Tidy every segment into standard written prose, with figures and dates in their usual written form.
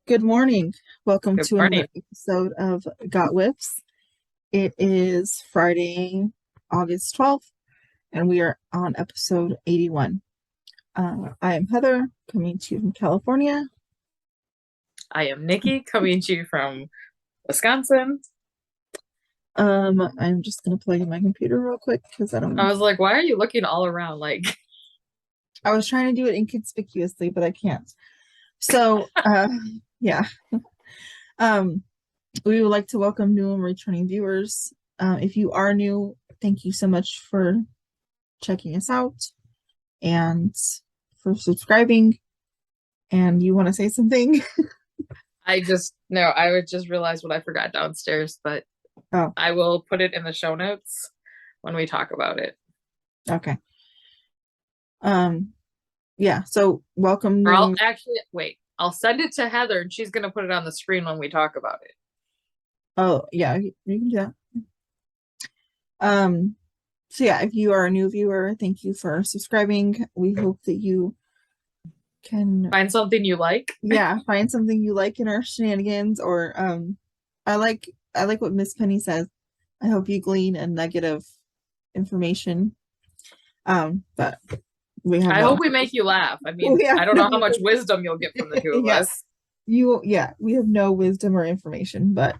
Good morning. Welcome Good to morning. another episode of Got Whips. It is Friday, August 12th, and we are on episode 81. I am Heather, coming to you from California. I am Nicci, coming to you from Wisconsin. I'm just going to plug in my computer real quick because I don't know. I was like, why are you looking all around? Like, I was trying to do it inconspicuously, but I can't. So, yeah. We would like to welcome new and returning viewers. If you are new, thank you so much for checking us out and for subscribing. And you want to say something? I would just realize what I forgot downstairs, but Oh, I will put it in the show notes when we talk about it. okay. Yeah, so welcome. Or I'll send it to Heather and she's going to put it on the screen when we talk about it. Oh, yeah, you can do that. So yeah, if you are a new viewer, thank you for subscribing. We hope that you can Find something you like. find something you like in our shenanigans, or I like what Miss Penny says. I hope you glean a nugget of information. But I hope we make you laugh. I mean, I don't know how much wisdom you'll get from the two of us. We have no wisdom or information, but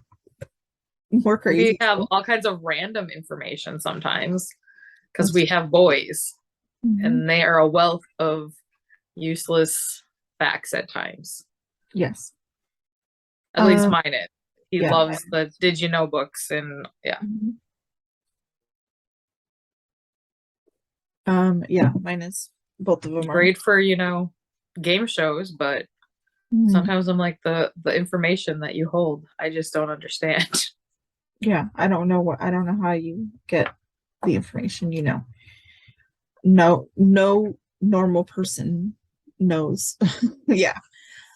we're crazy. We have all kinds of random information sometimes because we have boys and they are a wealth of useless facts at times. Yes. At least mine is. He loves the did you know books and yeah. Yeah, mine is both of them are great for, game shows, but sometimes I'm like the information that you hold, I just don't understand. Yeah, I don't know how you get the information, No normal person knows. Yeah.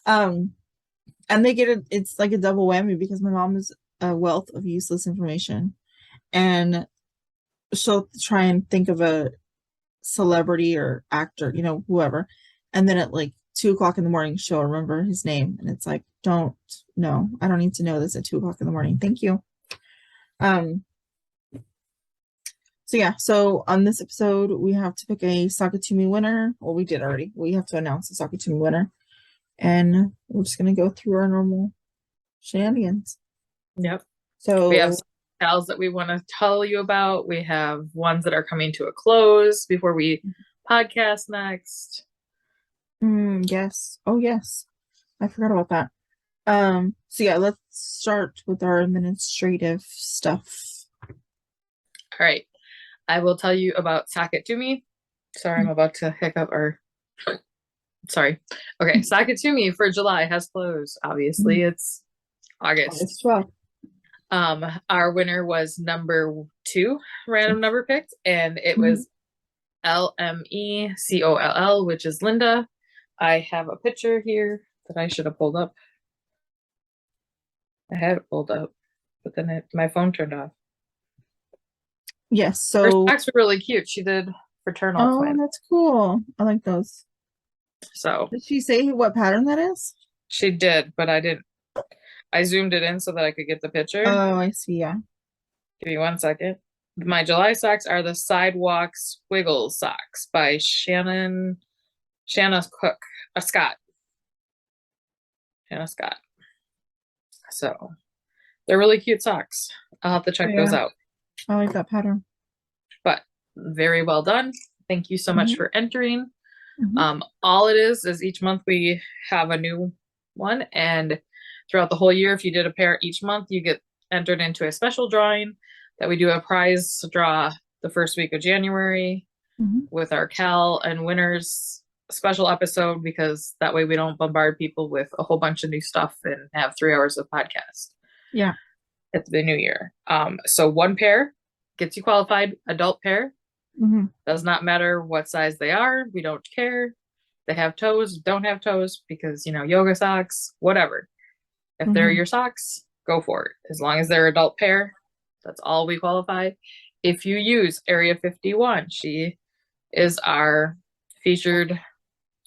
And they get it's like a double whammy because my mom is a wealth of useless information. And she'll try and think of a celebrity or actor, whoever. And then at like 2 o'clock in the morning, she'll remember his name. And it's like, I don't need to know this at 2 o'clock in the morning. Thank you. So yeah, so on this episode, we have to pick a Sakatumi winner. Well, we did already. We have to announce the Sakatumi winner. And we're just going to go through our normal shenanigans. Yep. So we have KALs that we want to tell you about. We have ones that are coming to a close before we podcast next. Yes. Oh, yes. I forgot about that. So yeah, let's start with our administrative stuff. All right. I will tell you about Sakatumi. Sorry, I'm about to hiccup sorry. Okay, Sakatumi for July has closed. Obviously, it's August 12th. Our winner was number 2 random number picked, and it was LMECOLL, which is Linda. I have a picture here that I should have pulled up. I had it pulled up, but then my phone turned off. Yes, so her socks are really cute. She did fraternal twin. That's cool. I like those. So did she say what pattern that is? She did, but I didn't. I zoomed it in so that I could get the picture. Oh, I see. Yeah. Give me 1 second. My July socks are the Sidewalk Squiggles socks by Shanna Scott. Shanna Scott. So they're really cute socks. I'll have to check those out. I like that pattern. But very well done. Thank you so much for entering. All it is each month we have a new one, and throughout the whole year, if you did a pair each month, you get entered into a special drawing that we do a prize draw the first week of January with our KAL and winners special episode, because that way we don't bombard people with a whole bunch of new stuff and have 3 hours of podcast. Yeah. At the new year. So 1 pair gets you qualified, adult pair. Does not matter what size they are. We don't care. They have toes, don't have toes, because, yoga socks, whatever. If they're your socks, go for it. As long as they're adult pair, that's all we qualify. If you use Area 51, she is our featured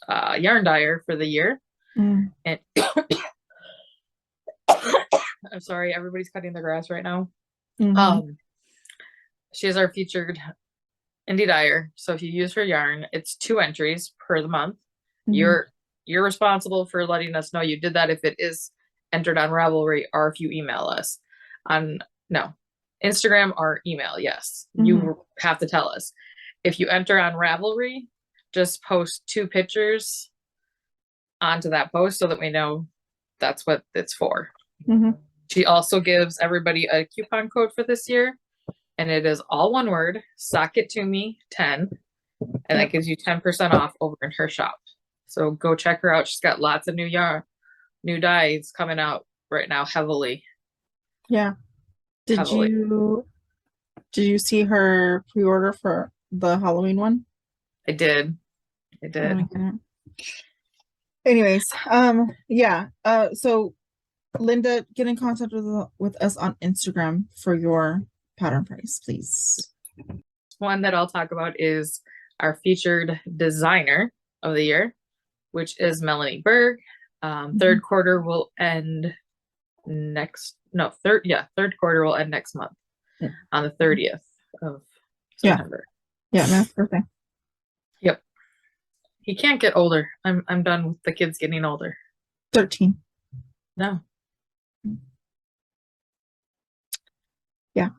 yarn dyer for the year. And I'm sorry, everybody's cutting their grass right now. Mhm. She is our featured indie dyer. So if you use her yarn, it's 2 entries per the month. Mhm. You're responsible for letting us know you did that if it is entered on Ravelry or if you email us on Instagram or email. Yes, Mhm. you have to tell us. If you enter on Ravelry, just post 2 pictures onto that post so that we know that's what it's for. Mhm. She also gives everybody a coupon code for this year, and it is all one word, sock it to me 10, and that gives you 10% off over in her shop. So go check her out. She's got lots of new yarn, new dyes coming out right now heavily. Yeah. Did Heavily. you see her pre-order for the Halloween one? I did. Anyways, yeah. So Linda, get in contact with us on Instagram for your pattern price, please. One that I'll talk about is our featured designer of the year, which is Melanie Berg. Third quarter will end third quarter will end next month on the 30th of September. Yeah, Matt's birthday. Yep. He can't get older. I'm done with the kids getting older. 13. No. Yeah.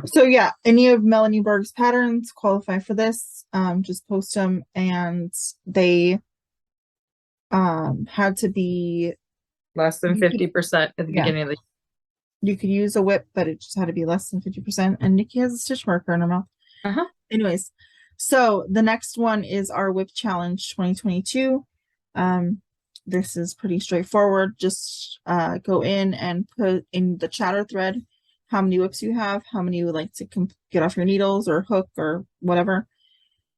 So yeah, any of Melanie Berg's patterns qualify for this. Just post them, and they had to be less than 50% at the beginning of the year. You could use a whip, but it just had to be less than 50%. And Nicci has a stitch marker in her mouth. Anyways, so the next one is our whip challenge 2022. This is pretty straightforward. Just go in and put in the chatter thread how many whips you have, how many you would like to get off your needles or hook or whatever,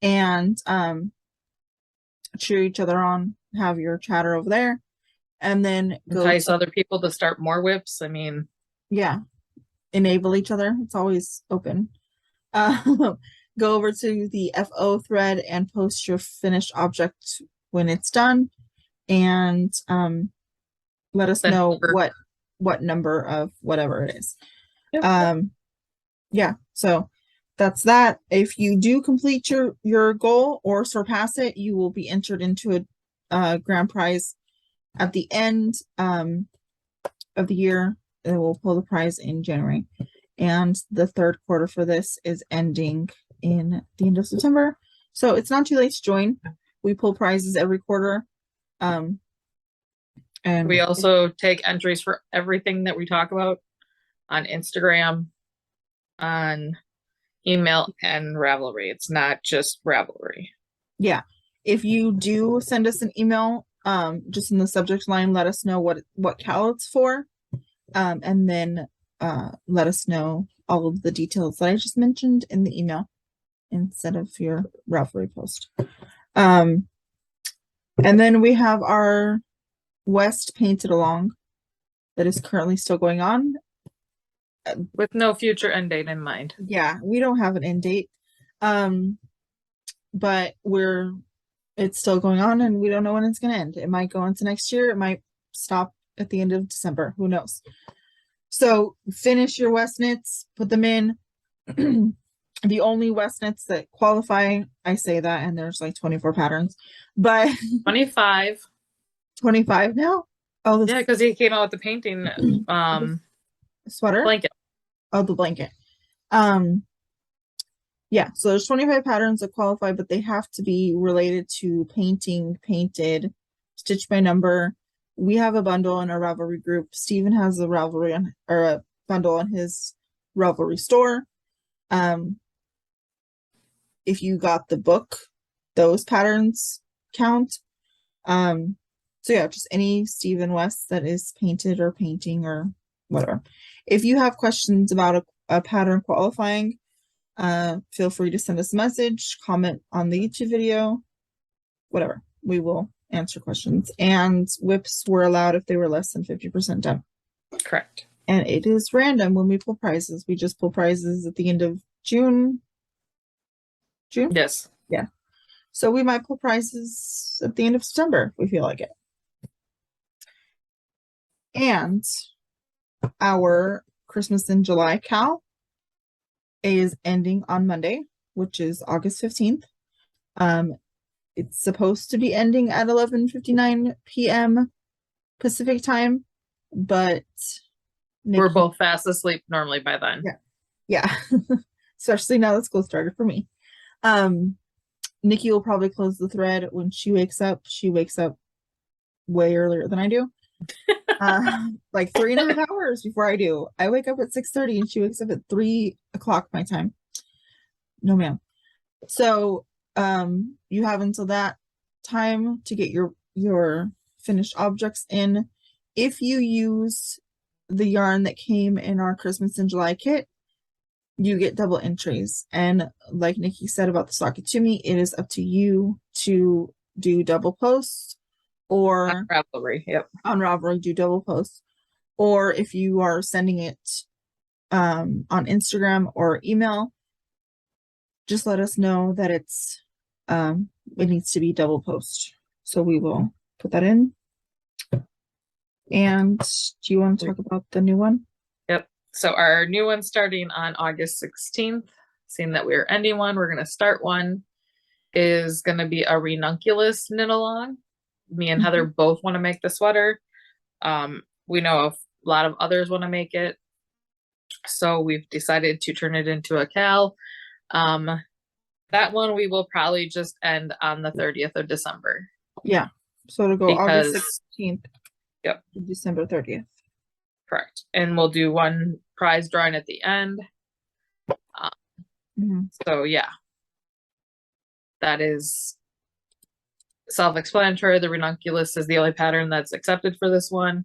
and cheer each other on, have your chatter over there, and then entice other people to start more whips. I mean, yeah, enable each other. It's always open. Go over to the FO thread and post your finished object when it's done, and let us know what number of whatever it is. Yep. Yeah, so that's that. If you do complete your goal or surpass it, you will be entered into a grand prize at the end of the year. And we'll pull the prize in January, and the third quarter for this is ending in the end of September, so it's not too late to join. We pull prizes every quarter, and we also take entries for everything that we talk about on Instagram, on email, and Ravelry. It's not just Ravelry. Yeah, if you do send us an email, just in the subject line, let us know what KAL it's for, and then let us know all of the details that I just mentioned in the email instead of your Ravelry post. And then we have our West Painted Along that is currently still going on. With no future end date in mind. Yeah, we don't have an end date. But it's still going on, and we don't know when it's going to end. It might go into next year. It might stop at the end of December. Who knows? So finish your West knits, put them in. The only West knits that qualify, I say that, and there's like 24 patterns, but 25 now. Oh, yeah, because he came out with the painting sweater blanket. Oh, the blanket. Yeah, so there's 25 patterns that qualify, but they have to be related to painting, painted, stitch by number. We have a bundle in our Ravelry group. Steven has a Ravelry or a bundle on his Ravelry store. If you got the book, those patterns count. So yeah, just any Steven West that is painted or painting or whatever. If you have questions about a pattern qualifying, feel free to send us a message, comment on the YouTube video, whatever. We will answer questions. And whips were allowed if they were less than 50% done. Correct. And it is random when we pull prizes. We just pull prizes at the end of June. Yes. Yeah. So we might pull prizes at the end of September if we feel like it. And our Christmas in July KAL is ending on Monday, which is August 15th. It's supposed to be ending at 11:59 p.m. Pacific time, but We're Nicci, both fast asleep normally by then. yeah, especially now that school started for me. Nicci will probably close the thread when she wakes up. She wakes up way earlier than I do. Like 3.5 hours before I do. I wake up at 6:30 and she wakes up at 3 o'clock my time. No, ma'am. So you have until that time to get your finished objects in. If you use the yarn that came in our Christmas in July kit, you get double entries. And like Nicci said about the socket to me, it is up to you to do double posts, or On Ravelry, yep. on Ravelry do double posts, or if you are sending it on Instagram or email, just let us know that it's it needs to be double post. So we will put that in. And do you want to talk about the new one? Yep. So our new one starting on August 16th, seeing that we're ending one, we're going to start one, is going to be a ranunculus knit along. Me and Heather both want to make the sweater. We know a lot of others want to make it. So we've decided to turn it into a KAL. That one we will probably just end on the 30th of December. Yeah. So to go August Because 16th. Yep. To December 30th. Correct. And we'll do one prize drawing at the end. So yeah, that is self-explanatory. The ranunculus is the only pattern that's accepted for this one.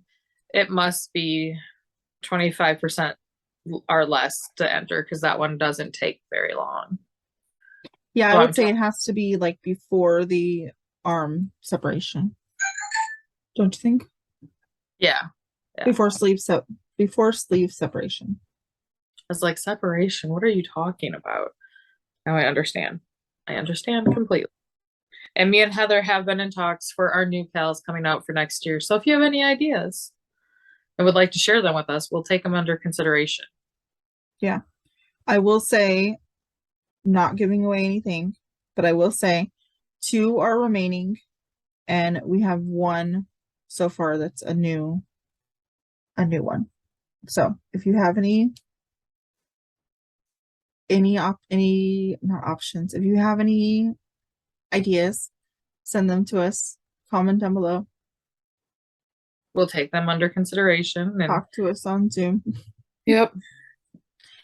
It must be 25% or less to enter, because that one doesn't take very long. Yeah, So I would say it has to be like before the arm separation. Don't you think? Yeah. Before sleeve separation. I was like, separation, what are you talking about? Now I understand. I understand completely. And me and Heather have been in talks for our new KALs coming out for next year. So if you have any ideas and would like to share them with us, we'll take them under consideration. Yeah. I will say, not giving away anything, but I will say 2 are remaining, and we have 1 so far that's a new one. So if you have any not options, if you have any ideas, send them to us. Comment down below. We'll take them under consideration and talk to us on Zoom. Yep.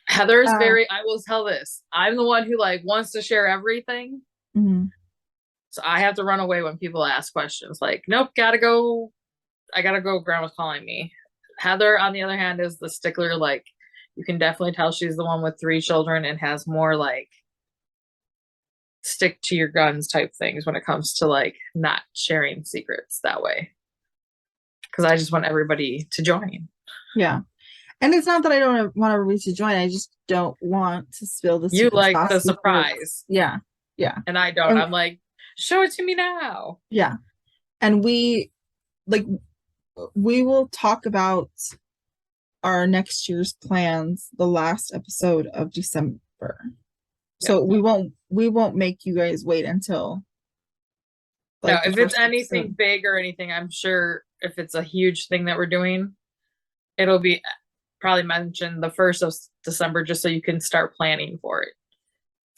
Heather's I will tell this. I'm the one who like wants to share everything. So I have to run away when people ask questions like, nope, gotta go. I gotta go. Grandma's calling me. Heather, on the other hand, is the stickler. Like, you can definitely tell she's the one with 3 children and has more like stick to your guns type things when it comes to like not sharing secrets that way. Because I just want everybody to join. Yeah. And it's not that I don't want everybody to join. I just don't want to spill the You like the surprise. Yeah. Yeah. And I don't. I'm like, show it to me now. Yeah. And we will talk about our next year's plans the last episode of December. So we won't make you guys wait until like, no, if it's anything big or anything, I'm sure if it's a huge thing that we're doing, it'll be probably mentioned the 1st of December, just so you can start planning for it.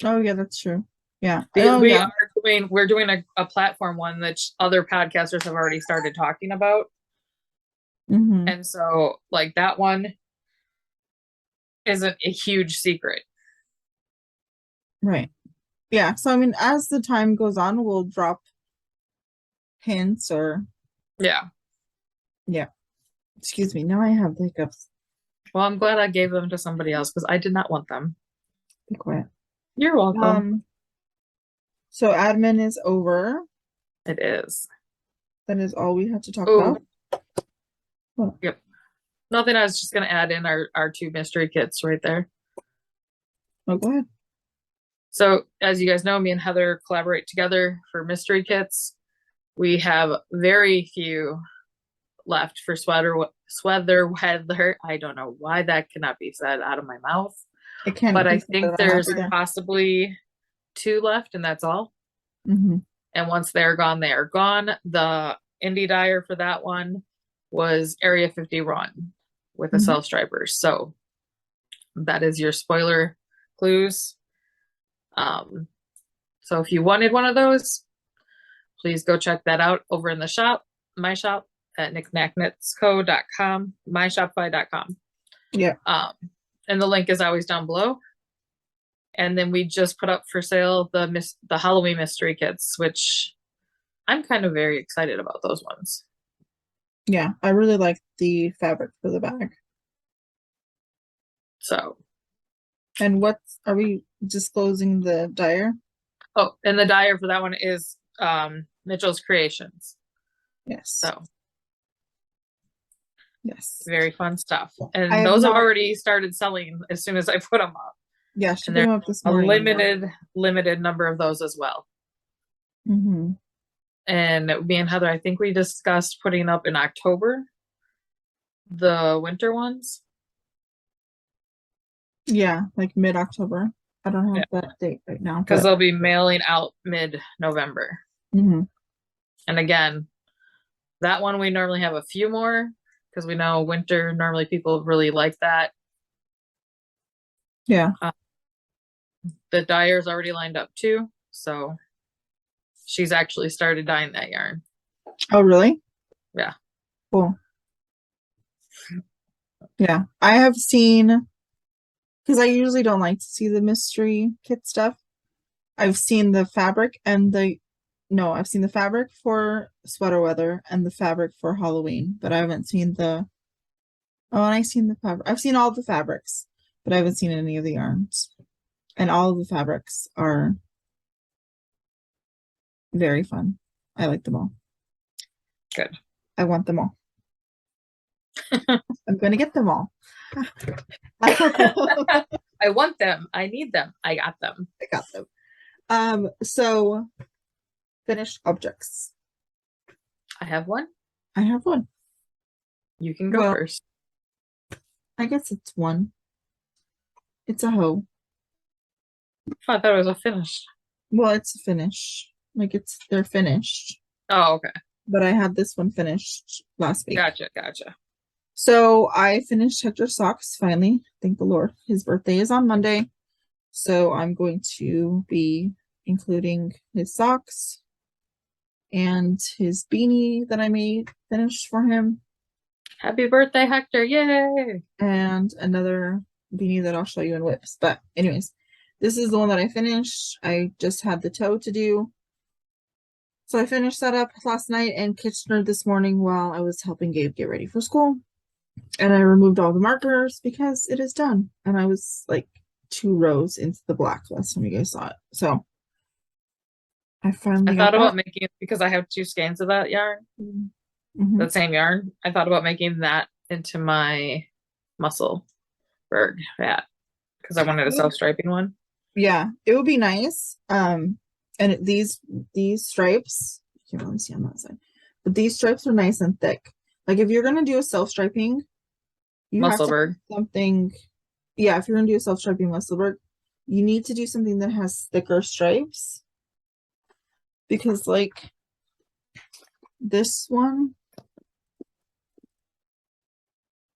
Oh yeah, that's true. Yeah. We're doing a platform one that other podcasters have already started talking about. And so like that one isn't a huge secret. Right. Yeah. So I mean, as the time goes on, we'll drop hints or yeah. Excuse me. Now I have the hiccups. Well, I'm glad I gave them to somebody else because I did not want them. Be quiet. You're welcome. So admin is over. It is. That is all we had to talk about. What? Yep. Nothing. I was just gonna add in our 2 mystery kits right there. Oh, go ahead. So as you guys know, me and Heather collaborate together for mystery kits. We have very few left for sweater weather. I don't know why that cannot be said out of my mouth, It can't but be I said think out of my mouth there's either. possibly 2 left, and that's all. Mm-hmm. And once they're gone, they are gone. The indie dyer for that one was Area 51 with the Mm-hmm. self stripers. So that is your spoiler clues. So if you wanted one of those, please go check that out over in the shop, my shop at knickknacknitsco.com, myshopify.com. Yeah. And the link is always down below. And then we just put up for sale the Halloween mystery kits, which I'm kind of very excited about those ones. Yeah, I really like the fabric for the bag. So, and are we disclosing the dyer? oh, and the dyer for that one is Mitchell's Creations. Yes. So, yes, very fun stuff. And have those have already started selling as soon as I put them up. Yeah, she and put them there's up this a morning. limited number of those as well. Mm-hmm. And me and Heather, I think we discussed putting up in October the winter ones. Yeah, like mid-October. I don't have that date right now. Because they'll be mailing out mid-November. Mm-hmm. And again, that one we normally have a few more because we know winter, normally people really like that. Yeah. The dyer's already lined up too. So she's actually started dyeing that yarn. Oh, really? Yeah. Cool. Yeah. I have seen, because I usually don't like to see the mystery kit stuff. I've seen the fabric and I've seen the fabric for sweater weather and the fabric for Halloween, but I haven't seen and I've seen the fabric. I've seen all the fabrics, but I haven't seen any of the yarns. And all of the fabrics are very fun. I like them all. Good. I want them all. I'm going to get them all. I want them. I need them. I got them. I got them. So finished objects. I have one. I have one. You can go first. I guess it's one. It's a hoe. I thought it was a finished. Well, it's a finish. Like they're finished. Oh, okay. But I had this one finished last week. Gotcha. So I finished Hector's socks finally. Thank the Lord. His birthday is on Monday. So I'm going to be including his socks and his beanie that I made finished for him. Happy birthday, Hector. Yay! And another beanie that I'll show you in whips. But anyways, this is the one that I finished. I just had the toe to do. So I finished that up last night and Kitchener this morning while I was helping Gabe get ready for school. And I removed all the markers because it is done. And I was like 2 rows into the black last time you guys saw it. So I thought about making, because I have 2 skeins of that yarn, the same yarn. I thought about making that into my muscle bird hat because I wanted a self-striping one. Yeah, it would be nice. And these stripes, you can't really see on that side, but these stripes are nice and thick. Like if you're gonna do a self-striping, you muscle have to bird. Something. Yeah, if you're gonna do a self-striping muscle bird, you need to do something that has thicker stripes. Because like this one,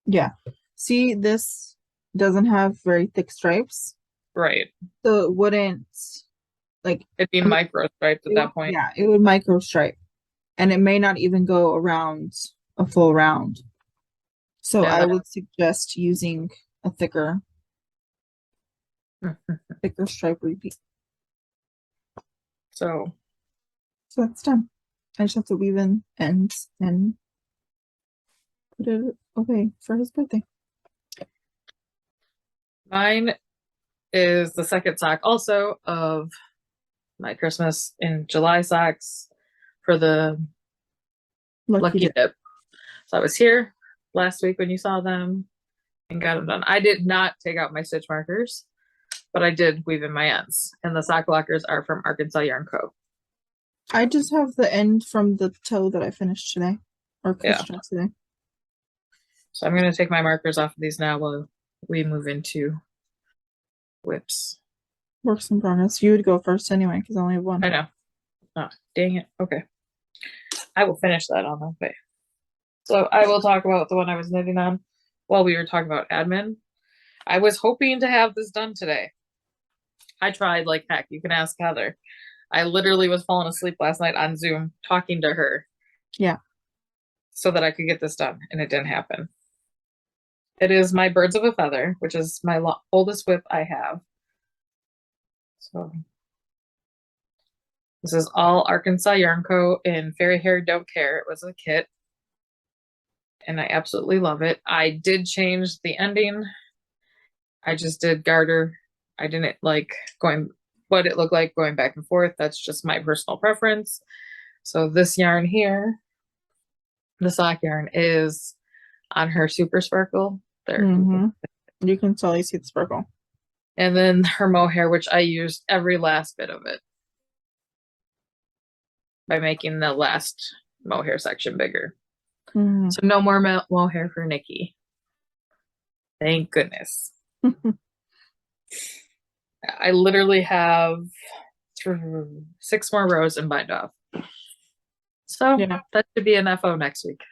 yeah, see, this doesn't have very thick stripes, right? So it wouldn't, like, it'd be micro striped at that point. Yeah, it would micro stripe, and it may not even go around a full round. So I would suggest using a thicker stripe repeat. So that's done. I just have to weave in ends and put it away for his birthday. Mine is the second sock also of my Christmas in July socks for the Lucky Dip. So I was here last week when you saw them and got them done. I did not take out my stitch markers, but I did weave in my ends. And the sock blockers are from Arkansas Yarn Co. I just have the end from the toe that I finished today. or Yeah. Kushta today. So I'm going to take my markers off of these now while we move into whips. Works in progress. You would go first anyway, because I only have one. I know. Oh, dang it. Okay. I will finish that on the way. So I will talk about the one I was knitting on while we were talking about admin. I was hoping to have this done today. I tried like heck. You can ask Heather. I literally was falling asleep last night on Zoom talking to her. Yeah. So that I could get this done, and it didn't happen. It is my Birds of a Feather, which is my oldest whip I have. So this is all Arkansas Yarn Co. in Fairy Hair Don't Care. It was a kit. And I absolutely love it. I did change the ending. I just did garter. I didn't like going what it looked like going back and forth. That's just my personal preference. So this yarn here, the sock yarn, is on her Super Sparkle. There. You can totally see the sparkle. And then her mohair, which I used every last bit of it by making the last mohair section bigger. So no more mohair for Nicci. Thank goodness. I literally have 6 more rows and bind off. So yeah, that should be an FO next week.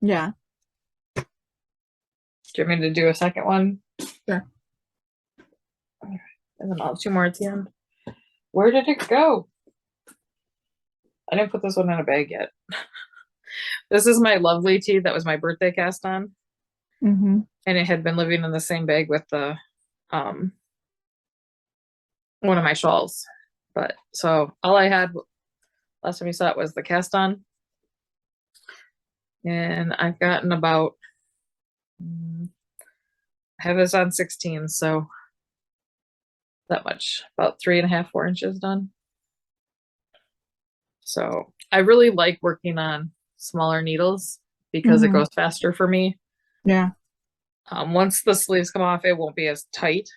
Yeah. Do you want me to do a second one? Sure. And then I'll have 2 more at the end. Where did it go? I didn't put this one in a bag yet. This is my lovely tee that was my birthday cast on. And it had been living in the same bag with the one of my shawls. But so all I had last time you saw it was the cast on. And I've gotten about I have this on 16, so that much, about 3.5, 4 inches done. So I really like working on smaller needles because it goes faster for me. Yeah. Once the sleeves come off, it won't be as tight.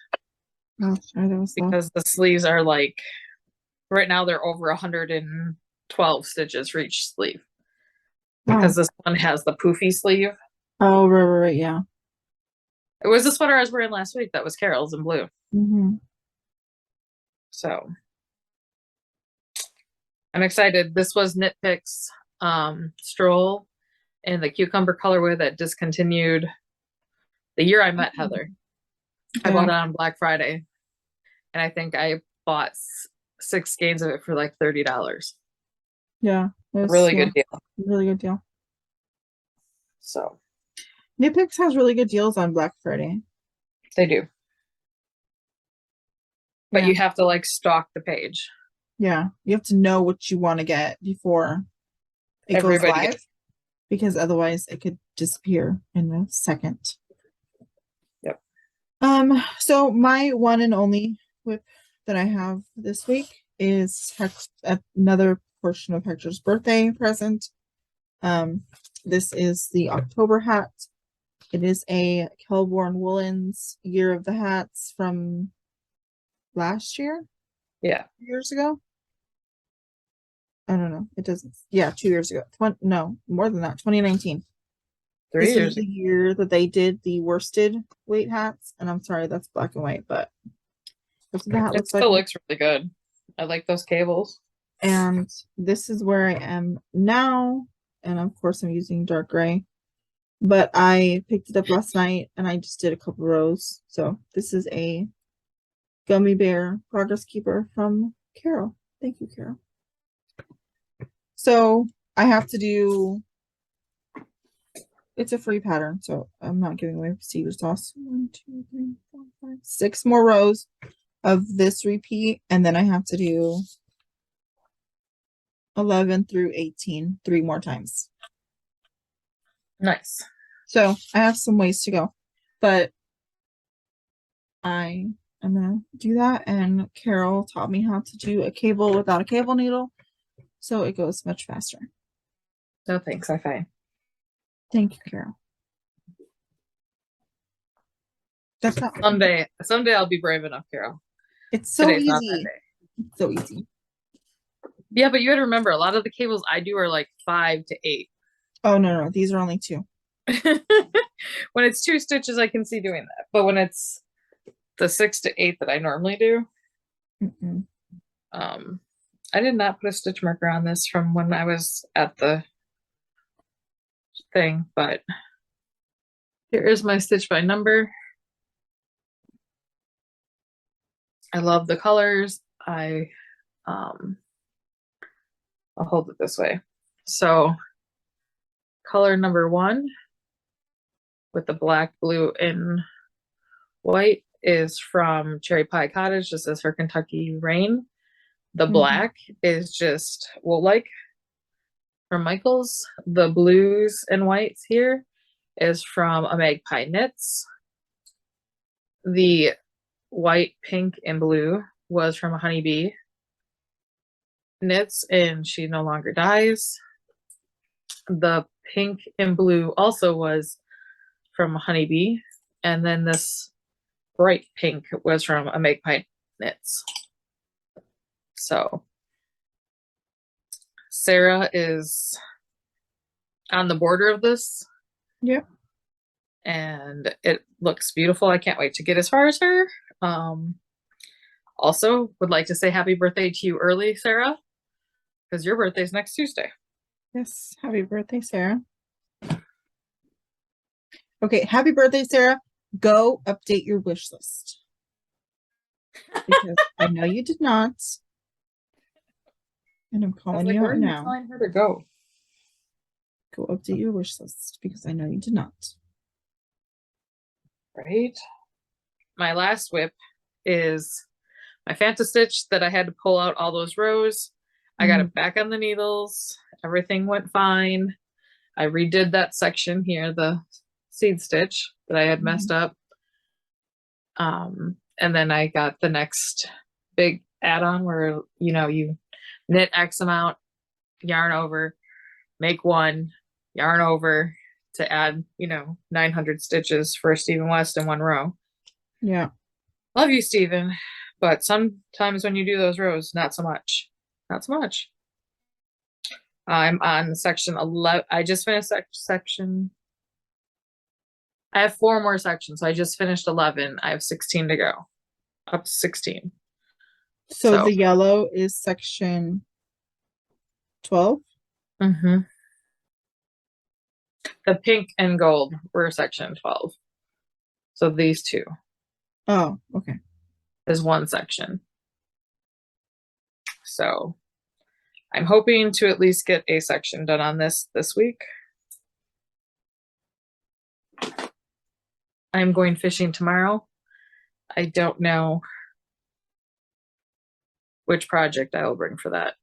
Oh, sorry, because the sleeves are like, right now they're over 112 stitches for each sleeve. Because this one has the poofy sleeve. Oh, right, yeah. It was the sweater I was wearing last week that was Carol's in blue. So I'm excited. This was Knit Picks Stroll in the cucumber colorway that discontinued the year I met Heather. I bought it on Black Friday, and I think I bought 6 skeins of it for like $30. Yeah, really good deal. Really good deal. So Knit Picks has really good deals on Black Friday. They do. But you have to like stalk the page. Yeah, you have to know what you want to get before it goes live, because otherwise it could disappear in a second. Yep. So my one and only whip that I have this week is another portion of Hector's birthday present. This is the October hat. It is a Kelborn Woolens Year of the Hats from last year. Yeah. 2 years ago. I don't know. It doesn't. Yeah, 2 years ago. No, more than that. 2019. 3 this years. Is the year that they did the worsted weight hats, and I'm sorry that's black and white, but that's what the hat it looks still like. Looks really good. I like those cables. And this is where I am now, and of course I'm using dark gray, but I picked it up last night and I just did a couple rows. So this is a Gummy Bear Progress Keeper from Carol. Thank you, Carol. So I have to do, it's a free pattern, so I'm not giving away secret sauce. 1, 2, 3, 4, 5, 6 more rows of this repeat, and then I have to do 11 through 18 3 more times. Nice. So I have some ways to go, but I am gonna do that, and Carol taught me how to do a cable without a cable needle, so it goes much faster. No thanks, I find. Thank you, Carol. That's not someday I'll be brave enough, Carol. It's so easy. It's so easy. Yeah, but you gotta remember, a lot of the cables I do are like 5 to 8. Oh, no, these are only 2. When it's 2 stitches, I can see doing that. But when it's the 6 to 8 that I normally do, Mm-mm. I did not put a stitch marker on this from when I was at the thing, but here is my stitch by number. I love the colors. I'll hold it this way. So color number 1 with the black, blue, and white is from Cherry Pie Cottage, just as her Kentucky Rain. The black is just wool like from Michaels. The blues and whites here is from a Magpie Knits. The white, pink, and blue was from a Honeybee Knits, and she no longer dies. The pink and blue also was from a Honeybee, and then this bright pink was from a Magpie Knits. So Sarah is on the border of this. Yep. And it looks beautiful. I can't wait to get as far as her. Also would like to say happy birthday to you early, Sarah, because your birthday's next Tuesday. Yes. Happy birthday, Sarah. Okay. Happy birthday, Sarah. Go update your wish list. Because I know you did not. And I'm calling you out now. Telling her to go. Go update your wish list because I know you did not. Right. My last whip is my Fanta Stitch that I had to pull out all those rows. I got it back on the needles. Everything went fine. I redid that section here, the seed stitch that I had messed up. And then I got the next big add-on where, you know, you knit X amount, yarn over, make 1, yarn over to add, you know, 900 stitches for Stephen West in 1 row. Yeah. Love you, Stephen. But sometimes when you do those rows, not so much. Not so much. I'm on section 11. I just finished section. I have 4 more sections. So I just finished 11. I have 16 to go. Up to 16. So the yellow is section 12? Mm-hmm. The pink and gold were section 12. So these 2. Oh, okay. Is 1 section. So I'm hoping to at least get a section done on this week. I'm going fishing tomorrow. I don't know which project I will bring for that.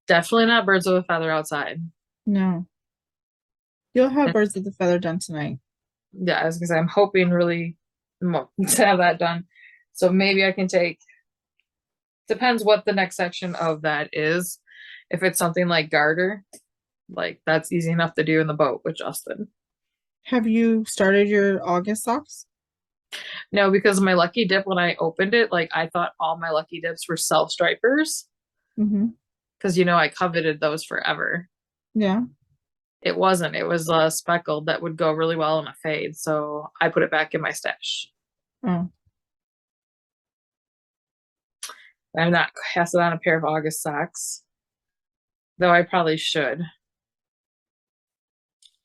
Definitely not birds of a feather outside. No. You'll have birds of the feather done tonight. Yeah, I was gonna say I'm hoping really to have that done. So maybe I can take, depends what the next section of that is. If it's something like garter, like that's easy enough to do in the boat with Justin. Have you started your August socks? No, because my Lucky Dip, when I opened it, like I thought all my Lucky Dips were self-stripers. Because, you know, I coveted those forever. Yeah. It wasn't. It was a speckled that would go really well in a fade. So I put it back in my stash. Oh. I'm not casting on a pair of August socks. Though I probably should.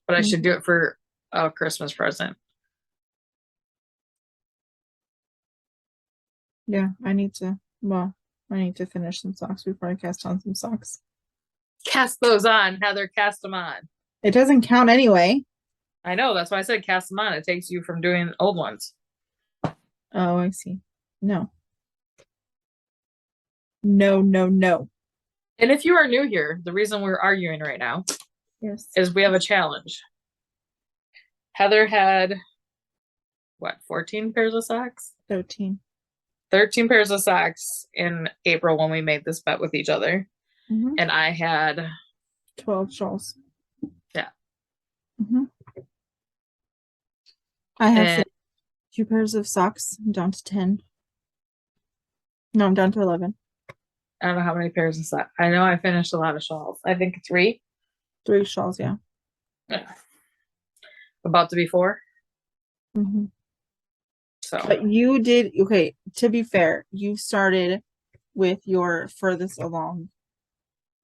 But I should do it for a Christmas present. Yeah, I need to finish some socks before I cast on some socks. Cast those on, Heather. Cast them on. It doesn't count anyway. I know. That's why I said cast them on. It takes you from doing old ones. Oh, I see. No. No, no, no. And if you are new here, the reason we're arguing right now is we have a challenge. Heather had, what, 14 pairs of socks? 13. 13 pairs of socks in April when we made this bet with each other. And I had 12 shawls. Yeah. I have 2 pairs of socks. I'm down to 10. No, I'm down to 11. I don't know how many pairs of socks. I know I finished a lot of shawls. I think 3. 3 shawls, yeah. Yeah. About to be 4. Mm-hmm. So, but you did, okay, to be fair, you started with your furthest along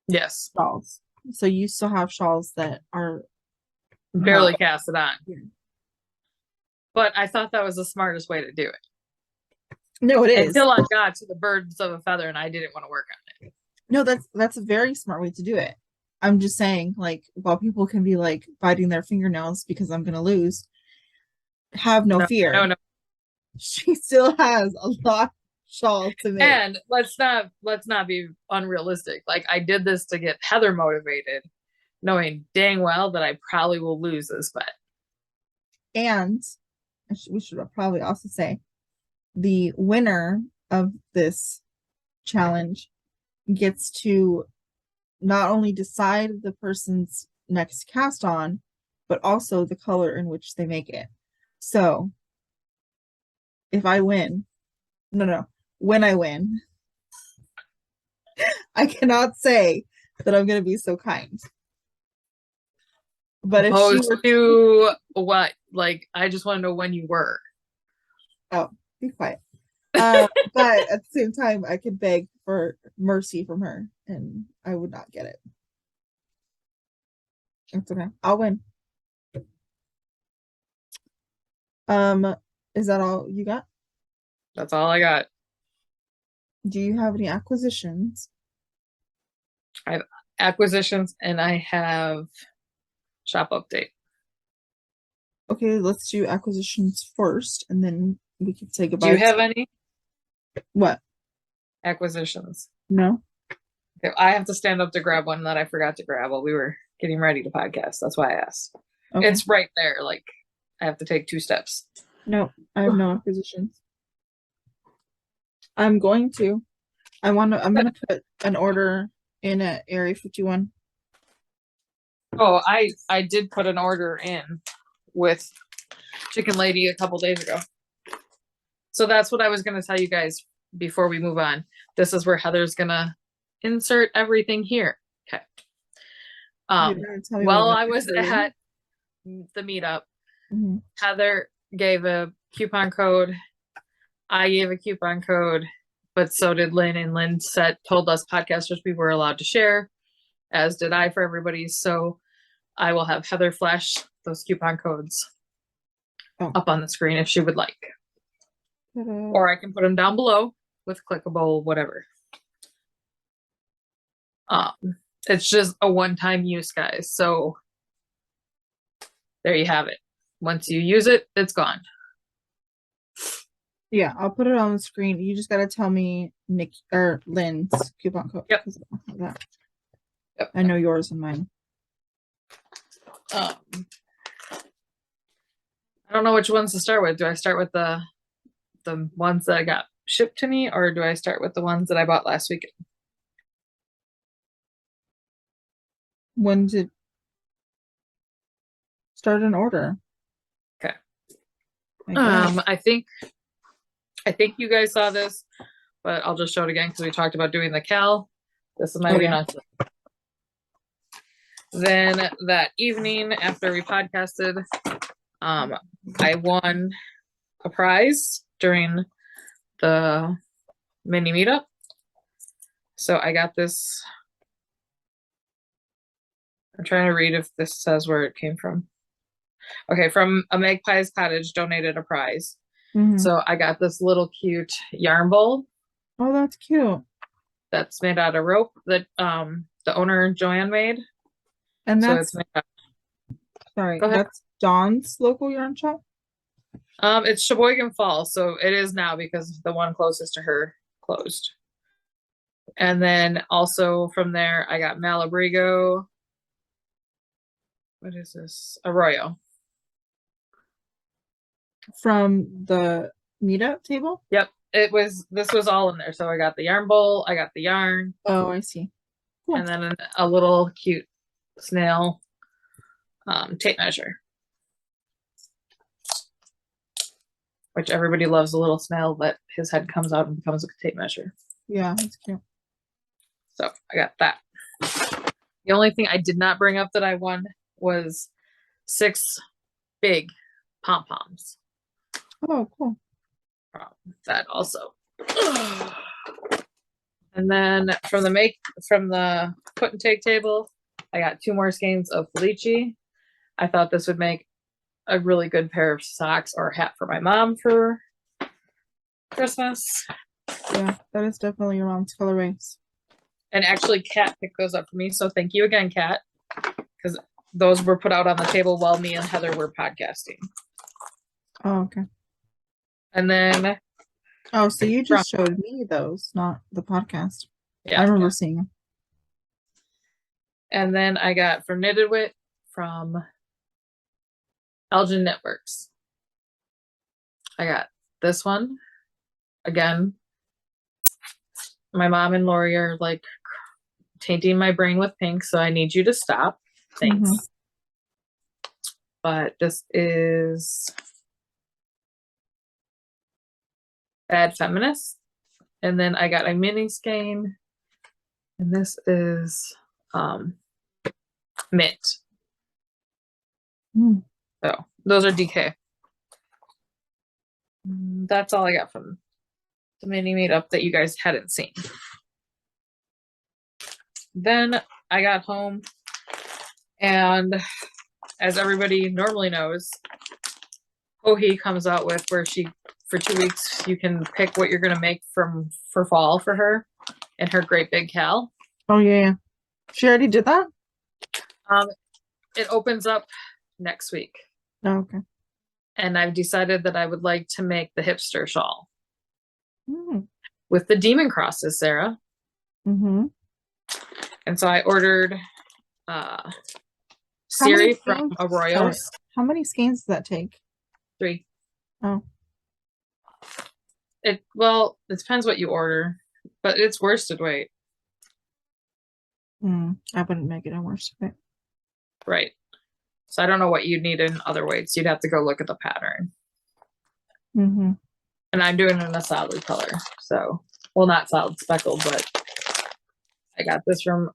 yes, shawls. So you still have shawls that are barely not cast it on. here. But I thought that was the smartest way to do it. No, it is. Until I got to the birds of a feather and I didn't want to work on it. No, that's a very smart way to do it. I'm just saying, like, while people can be like biting their fingernails because I'm gonna lose, have no fear. No. She still has a lot of shawls to make. And let's not be unrealistic. Like, I did this to get Heather motivated, knowing dang well that I probably will lose this bet. And we should probably also say the winner of this challenge gets to not only decide the person's next cast on, but also the color in which they make it. So if I win, when I win, I cannot say that I'm going to be so kind. But if she were to what? Like, I just want to know when you were. Oh, be quiet. But at the same time, I could beg for mercy from her, and I would not get it. It's okay. I'll win. Is that all you got? That's all I got. Do you have any acquisitions? I have acquisitions and I have shop update. Okay, let's do acquisitions first, and then we can say goodbye. Do you have any What? acquisitions? No. Okay, I have to stand up to grab one that I forgot to grab while we were getting ready to podcast. That's why I asked. Okay. It's right there. Like, I have to take 2 steps. No, I have no acquisitions. I'm going to put an order in at Area 51. Oh, I did put an order in with Chicken Lady a couple days ago. So that's what I was going to tell you guys before we move on. This is where Heather's going to insert everything here. Okay. While I was at the meetup, mm-hmm. Heather gave a coupon code. I gave a coupon code, but so did Lynn, and Lynn told us podcasters we were allowed to share, as did I for everybody. So I will have Heather flash those coupon codes up on the screen if she would like. Or I can put them down below with clickable, whatever. It's just a one-time use, guys. So there you have it. Once you use it, it's gone. Yeah, I'll put it on the screen. You just gotta tell me Nick or Lynn's coupon code. Yep. Yep. I know yours and mine. I don't know which ones to start with. Do I start with the ones that got shipped to me, or do I start with the ones that I bought last weekend? When did start an order? Okay. I think you guys saw this, but I'll just show it again because we talked about doing the KAL. This is my announcement. Then that evening after we podcasted, I won a prize during the mini meetup. So I got this. I'm trying to read if this says where it came from. Okay, from a Magpie's Cottage donated a prize. Mm-hmm. So I got this little cute yarn bowl. Oh, that's cute. That's made out of rope that the owner Joanne made. And that's so it's made out. Sorry, that's Dawn's local yarn shop? It's Sheboygan Falls, so it is now because the one closest to her closed. And then also from there I got Malabrigo. What is this? Arroyo. From the meetup table? Yep. This was all in there. So I got the yarn bowl, I got the yarn. Oh, I see. Cool. And then a little cute snail tape measure. Which everybody loves, a little snail that his head comes out and becomes a tape measure. Yeah, that's cute. So I got that. The only thing I did not bring up that I won was 6 big pom-poms Oh, cool. from that also. And then from the put and take table, I got 2 more skeins of Felici. I thought this would make a really good pair of socks or a hat for my mom for Christmas. Yeah, that is definitely your mom's colorways. And actually, Kat picked those up for me. So thank you again, Kat, because those were put out on the table while me and Heather were podcasting. Oh, okay. And then, oh, so you just showed me those, not the podcast. Yeah, I remember seeing them. And then I got from Knitted Wit from Elgin Knitworks. I got this one. Again, my mom and Lori are like tainting my brain with pink, so I need you to stop. Thanks. But this is Bad Feminist. And then I got a mini skein. And this is Mint. So those are DK. That's all I got from the mini meetup that you guys hadn't seen. Then I got home, and as everybody normally knows, Kohi comes out with where she, for 2 weeks, you can pick what you're going to make for fall for her and her great big KAL. Oh, yeah. She already did that? It opens up next week. Oh, okay. And I've decided that I would like to make the hipster shawl with the demon crosses, Sarah. And so I ordered Siri from Arroyo's. How many skeins does that take? 3. Oh. It depends what you order, but it's worsted weight. I wouldn't make it a worsted weight. Right. So I don't know what you'd need in other weights. You'd have to go look at the pattern. And I'm doing it in a solid color. So, well, not solid speckled, but I got this from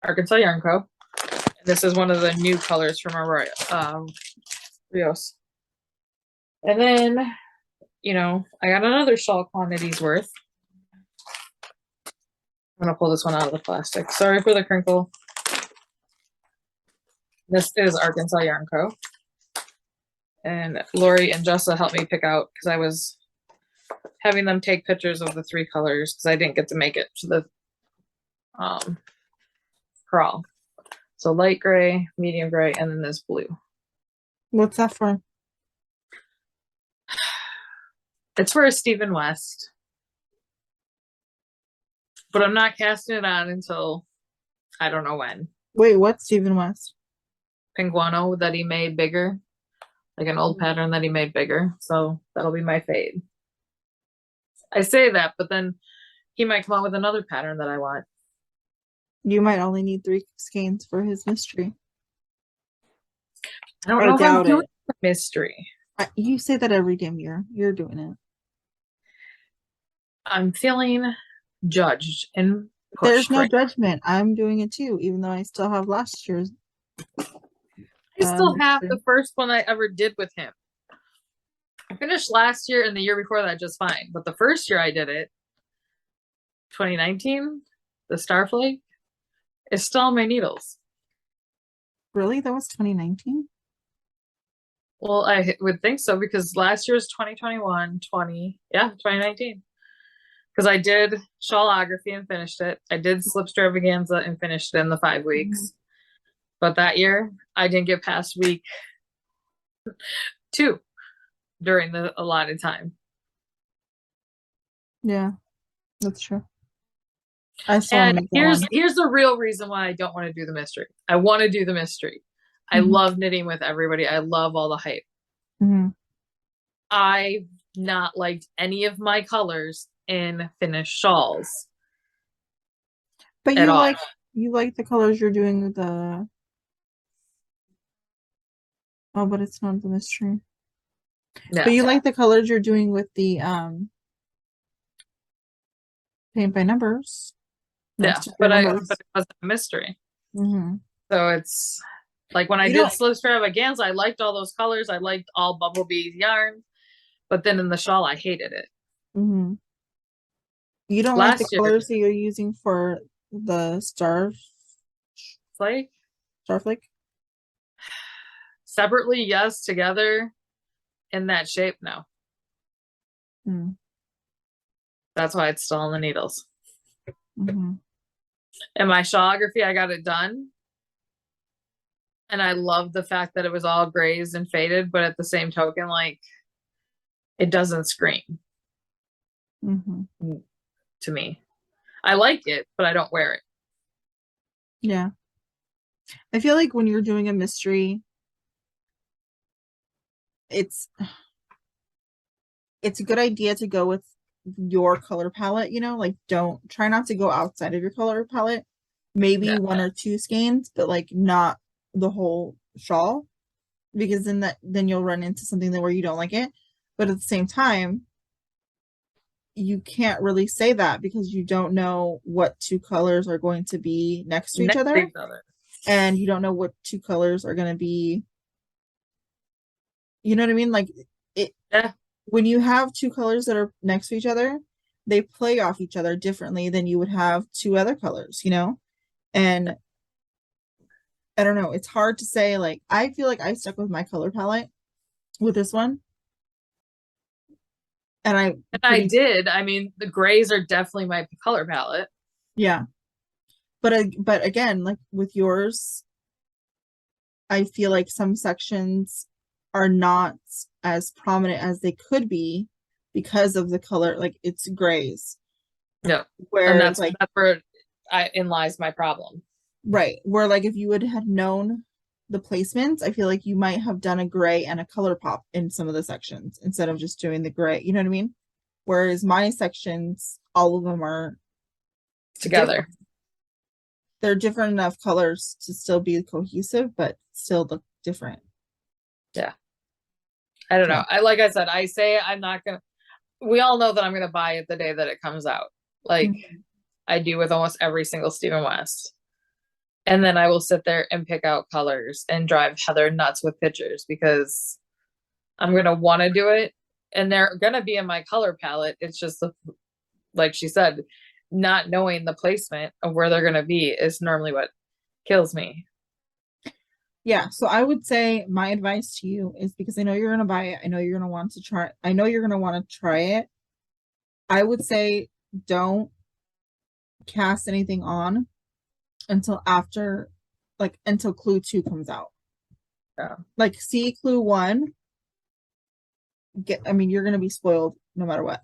Arkansas Yarn Co. And this is one of the new colors from Rios. And then, I got another shawl quantities worth. I'm going to pull this one out of the plastic. Sorry for the crinkle. This is Arkansas Yarn Co. And Lori and Jessa helped me pick out because I was having them take pictures of the 3 colors because I didn't get to make it to the crawl. So light gray, medium gray, and then this blue. What's that for? It's for a Stephen West. But I'm not casting it on until I don't know when. Wait, what's Stephen West? Pinguano that he made bigger. Like an old pattern that he made bigger. So that'll be my fade. I say that, but then he might come out with another pattern that I want. You might only need 3 skeins for his mystery. I don't know if I'm doing the mystery. You say that every damn year. You're doing it. I'm feeling judged and pushed. There's no judgment. I'm doing it too, even though I still have last year's. I still have the first one I ever did with him. I finished last year and the year before that just fine. But the first year I did it, 2019, the Starflake, is still on my needles. Really? That was 2019? Well, I would think so because last year was 2021, 2019. Because I did shawlography and finished it. I did slip extravaganza and finished it in the 5 weeks. But that year, I didn't get past week 2 during the allotted time. Yeah, that's true. Here's the real reason why I don't want to do the mystery. I want to do the mystery. I love knitting with everybody. I love all the hype. I've not liked any of my colors in finished shawls. But you like the colors you're doing with the. Oh, but it's not the mystery. Yeah. But you like the colors you're doing with the paint by numbers. Yeah, to but numbers. it wasn't a mystery. Mm-hmm. So it's like when I You did don't. Slip Extravaganza, I liked all those colors. I liked all Bumblebee yarn, but then in the shawl, I hated it. Mm-hmm. You don't like the Last year, colors that you're using for the it's like starflake? separately, yes, together in that shape, no. Mm. That's why it's still on the needles. Mm-hmm. And my shawlography, I got it done. And I love the fact that it was all grazed and faded, but at the same token, like it doesn't scream Mm-hmm. to me. I like it, but I don't wear it. Yeah. I feel like when you're doing a mystery, it's a good idea to go with your color palette, like don't try not to go outside of your color palette. Maybe Yeah. one or two skeins, but like not the whole shawl, because then you'll run into something that where you don't like it. But at the same time, you can't really say that because you don't know what two colors are going to be next to each other. And you don't know what two colors are going to be, you know what I mean? Like it, Yeah. when you have two colors that are next to each other, they play off each other differently than you would have two other colors, And I don't know, it's hard to say. Like, I feel like I stuck with my color palette with this one. And I did. I mean, the grays are definitely my color palette. Yeah. But again, like with yours, I feel like some sections are not as prominent as they could be because of the color, like it's grays. Yeah. Where And that's like where in lies my problem. right. Where like if you would have known the placements, I feel like you might have done a gray and a color pop in some of the sections instead of just doing the gray. You know what I mean? Whereas my sections, all of them are Together. different. They're different enough colors to still be cohesive, but still look different. Yeah. I don't know. Like I said, I say I'm not gonna. We all know that I'm gonna buy it the day that it comes out. Like I do with almost every single Stephen West. And then I will sit there and pick out colors and drive Heather nuts with pictures because I'm gonna want to do it, and they're gonna be in my color palette. It's just like she said, not knowing the placement of where they're gonna be is normally what kills me. Yeah, so I would say my advice to you is, because I know you're gonna buy it, I know you're gonna want to try, I know you're gonna want to try it. I would say don't cast anything on until after, like until Clue 2 comes out. Yeah. Like see Clue 1, I mean, you're gonna be spoiled no matter what.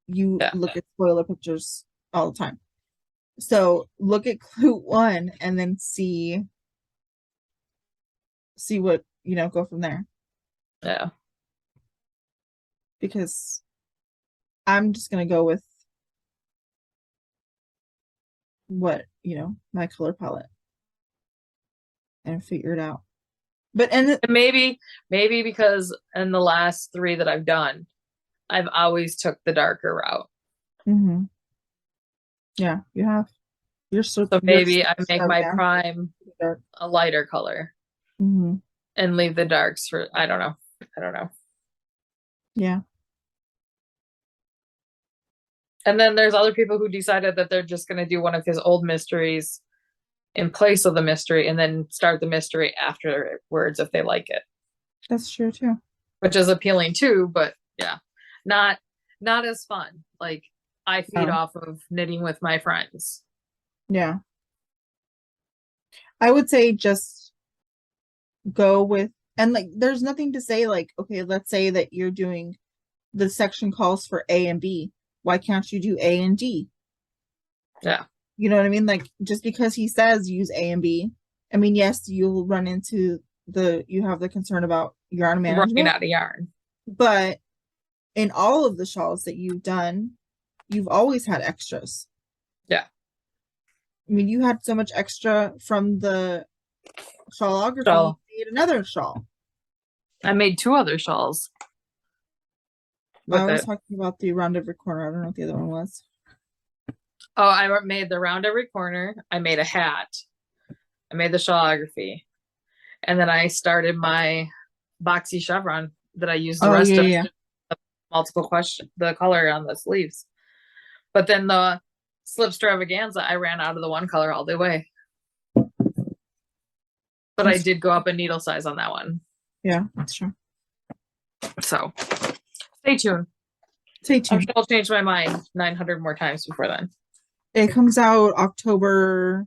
You look at spoiler pictures all the time. So look at Clue 1 and then see what, go from there. Yeah. Because I'm just gonna go with what, my color palette and figure it out. And maybe because in the last 3 that I've done, I've always took the darker route. Mm-hmm. Yeah, you have. So maybe I make my prime a lighter color. Mm-hmm. And leave the darks for, I don't know. Yeah. And then there's other people who decided that they're just going to do one of his old mysteries in place of the mystery and then start the mystery afterwards if they like it. That's true too. Which is appealing too, but yeah, not as fun. Like I feed off of knitting with my friends. Yeah. I would say just go with, and like there's nothing to say like, okay, let's say that you're doing, the section calls for A and B. Why can't you do A and D? Yeah. You know what I mean? Like just because he says use A and B, I mean, yes, you'll run into you have the concern about yarn management. Running out of yarn. But in all of the shawls that you've done, you've always had extras. Yeah. I mean, you had so much extra from the shawlography. You made another shawl. I made 2 other shawls. I was talking about the round every corner. I don't know what the other one was. Oh, I made the round every corner. I made a hat. I made the shawlography. And then I started my boxy chevron that I used the Oh, rest yeah, of yeah. multiple question, the color on the sleeves. But then the slip extravaganza, I ran out of the one color all the way. But I did go up a needle size on that one. Yeah, that's true. So stay tuned. Stay I'm tuned. sure I'll change my mind 900 more times before then. It comes out October.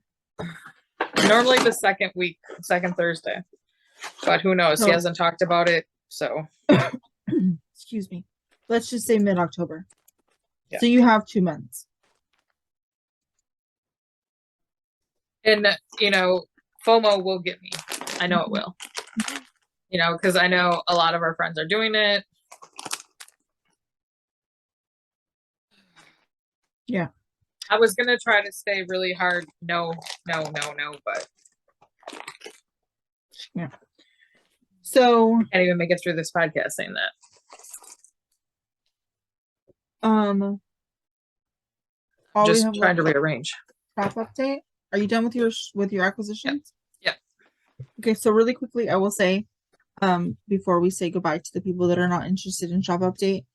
Normally the second Thursday. But who knows? He hasn't talked about it. So Excuse me. Let's just say mid-October. Yeah. So you have 2 months. and FOMO will get me. I know it will. Because I know a lot of our friends are doing it. Yeah. I was gonna try to stay really hard. No, but yeah. So I can't even make it through this podcast saying that. Just trying to rearrange. Shop update. Are you done with your acquisitions? Yep. Okay, so really quickly, I will say, before we say goodbye to the people that are not interested in shop update,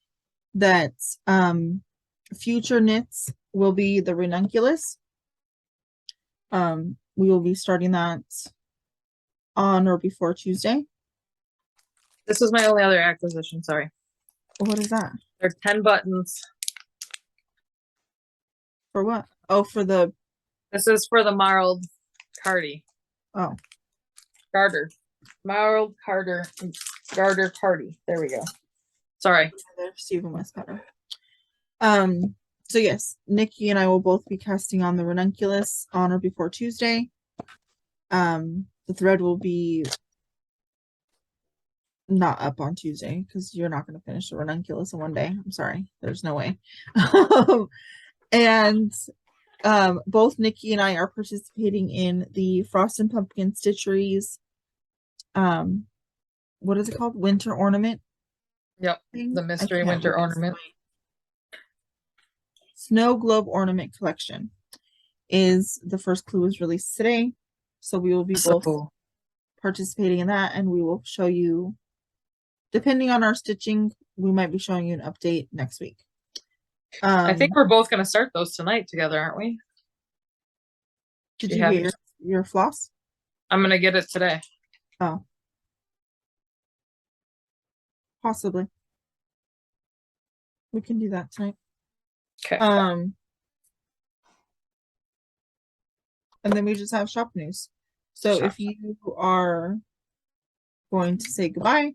that future knits will be the ranunculus. We will be starting that on or before Tuesday. This was my only other acquisition. Sorry. What is that? They're 10 buttons. For what? Oh, for the. This is for the Marled Cardi. Oh. Garter. Marled Garter Cardi. There we go. Sorry. Stephen Westcutter. So yes, Nicci and I will both be casting on the ranunculus on or before Tuesday. The thread will be not up on Tuesday because you're not going to finish the ranunculus in one day. I'm sorry. There's no way. And both Nicci and I are participating in the Frost and Pumpkin Stitcheries. What is it called? Winter ornament. Yep. The mystery winter ornament. Snow globe ornament collection is the first clue was released today. So we will be both participating in that, and we will show you, depending on our stitching, we might be showing you an update next week. I think we're both going to start those tonight together, aren't we? Did you get your floss? I'm going to get it today. Oh. Possibly. We can do that tonight. Okay. And then we just have shop news. So if you are going to say goodbye,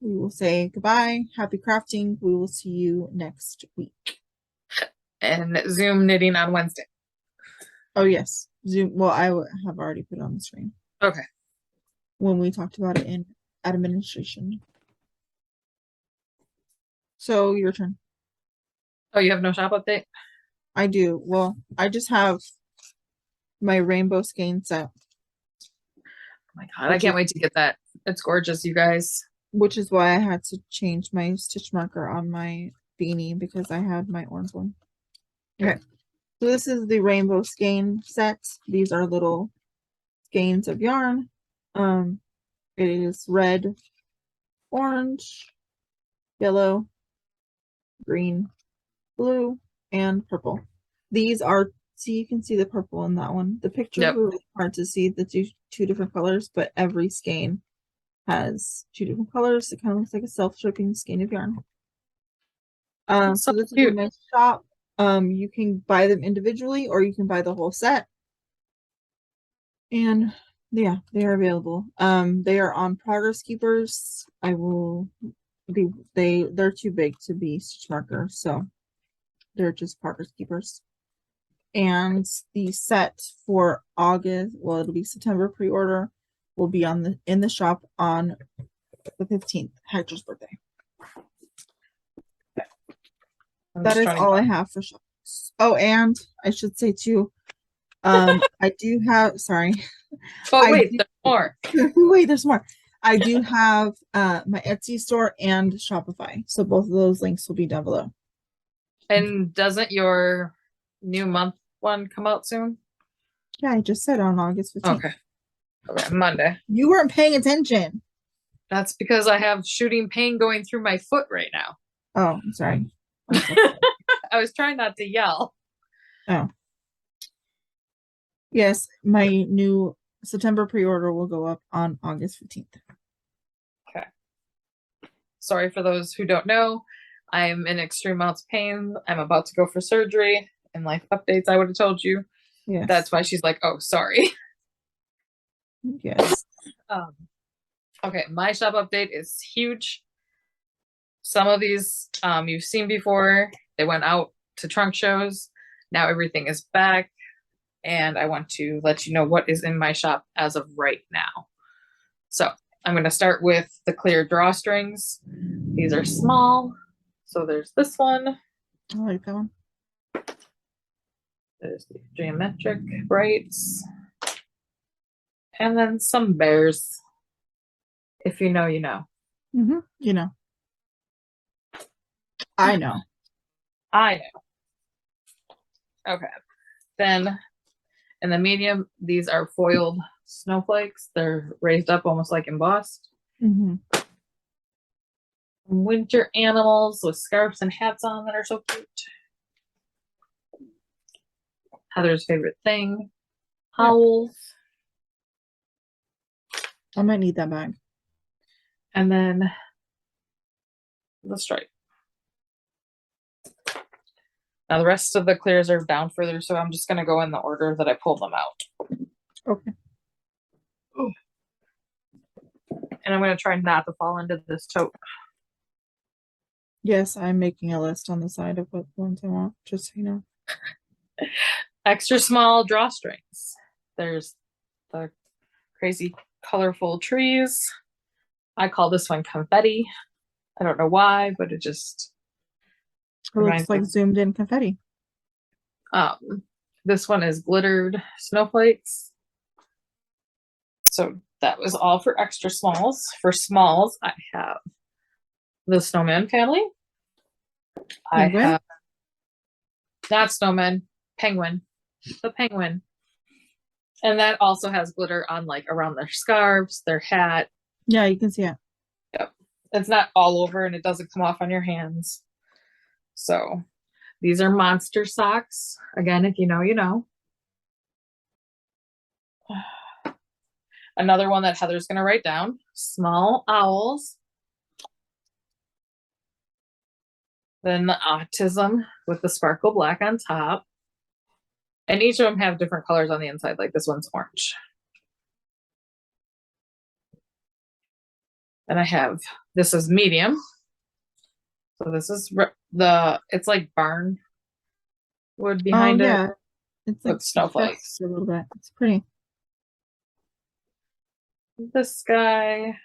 we will say goodbye. Happy crafting. We will see you next week. And Zoom knitting on Wednesday. Oh, yes. Zoom. Well, I have already put it on the screen. Okay. When we talked about it in administration. So your turn. Oh, you have no shop update? I do. Well, I just have my rainbow skein set. Oh my God, I can't wait to get that. It's gorgeous, you guys. Which is why I had to change my stitch marker on my beanie because I had my orange one. Okay. So this is the rainbow skein set. These are little skeins of yarn. It is red, orange, yellow, green, blue, and purple. These are, see, you can see the purple in that one. The picture is really hard to see the two different colors, but every skein has 2 different colors. It kind of looks like a self-stripping skein of yarn. So this is in my shop. You can buy them individually or you can buy the whole set. And yeah, they are available. They are on Progress Keepers. They're too big to be stitch markers, so they're just Progress Keepers. And the set for August, well, it'll be September pre-order, will be in the shop on the 15th, Hector's birthday. That is all I have for shops. Oh, and I should say too, I do have, sorry. Oh, wait, there's more. Wait, there's more. I do have my Etsy store and Shopify. So both of those links will be down below. And doesn't your new month one come out soon? Yeah, I just said on August 15th. Okay. Okay, Monday. You weren't paying attention. That's because I have shooting pain going through my foot right now. Oh, I'm sorry. I was trying not to yell. Oh. Yes, my new September pre-order will go up on August 15th. Okay. Sorry for those who don't know. I am in extreme amounts of pain. I'm about to go for surgery. In life updates, I would have told you. Yes. That's why she's like, oh, sorry. Yes. Okay, my shop update is huge. Some of these you've seen before. They went out to trunk shows. Now everything is back. And I want to let you know what is in my shop as of right now. So I'm going to start with the clear drawstrings. These are small. So there's this one. I like that one. There's the geometric brights. And then some bears. If you know, you know. Mm-hmm. You know. I know. I know. Okay. Then in the medium, these are foiled snowflakes. They're raised up almost like embossed. Mm-hmm. Winter animals with scarves and hats on that are so cute. Heather's favorite thing. Owls. I might need that bag. And then the stripe. Now the rest of the clears are down further, so I'm just going to go in the order that I pulled them out. Okay. Ooh. And I'm going to try not to fall into this tote. Yes, I'm making a list on the side of what ones I want, just so you know. Extra small drawstrings. There's the crazy colorful trees. I call this one confetti. I don't know why, but it just looks like zoomed in confetti. This one is glittered snowflakes. So that was all for extra smalls. For smalls, I have the snowman family. Penguin? I have not snowman, penguin. The penguin. And that also has glitter on like around their scarves, their hat. Yeah, you can see it. Yep. It's not all over and it doesn't come off on your hands. So these are monster socks. Again, if you know, you know. Another one that Heather's going to write down. Small owls. Then the autism with the sparkle black on top. And each of them have different colors on the inside. Like this one's orange. And I have, this is medium. So this is it's like barn wood behind it. Yeah. It's like snowflakes. A little bit. It's pretty. This guy.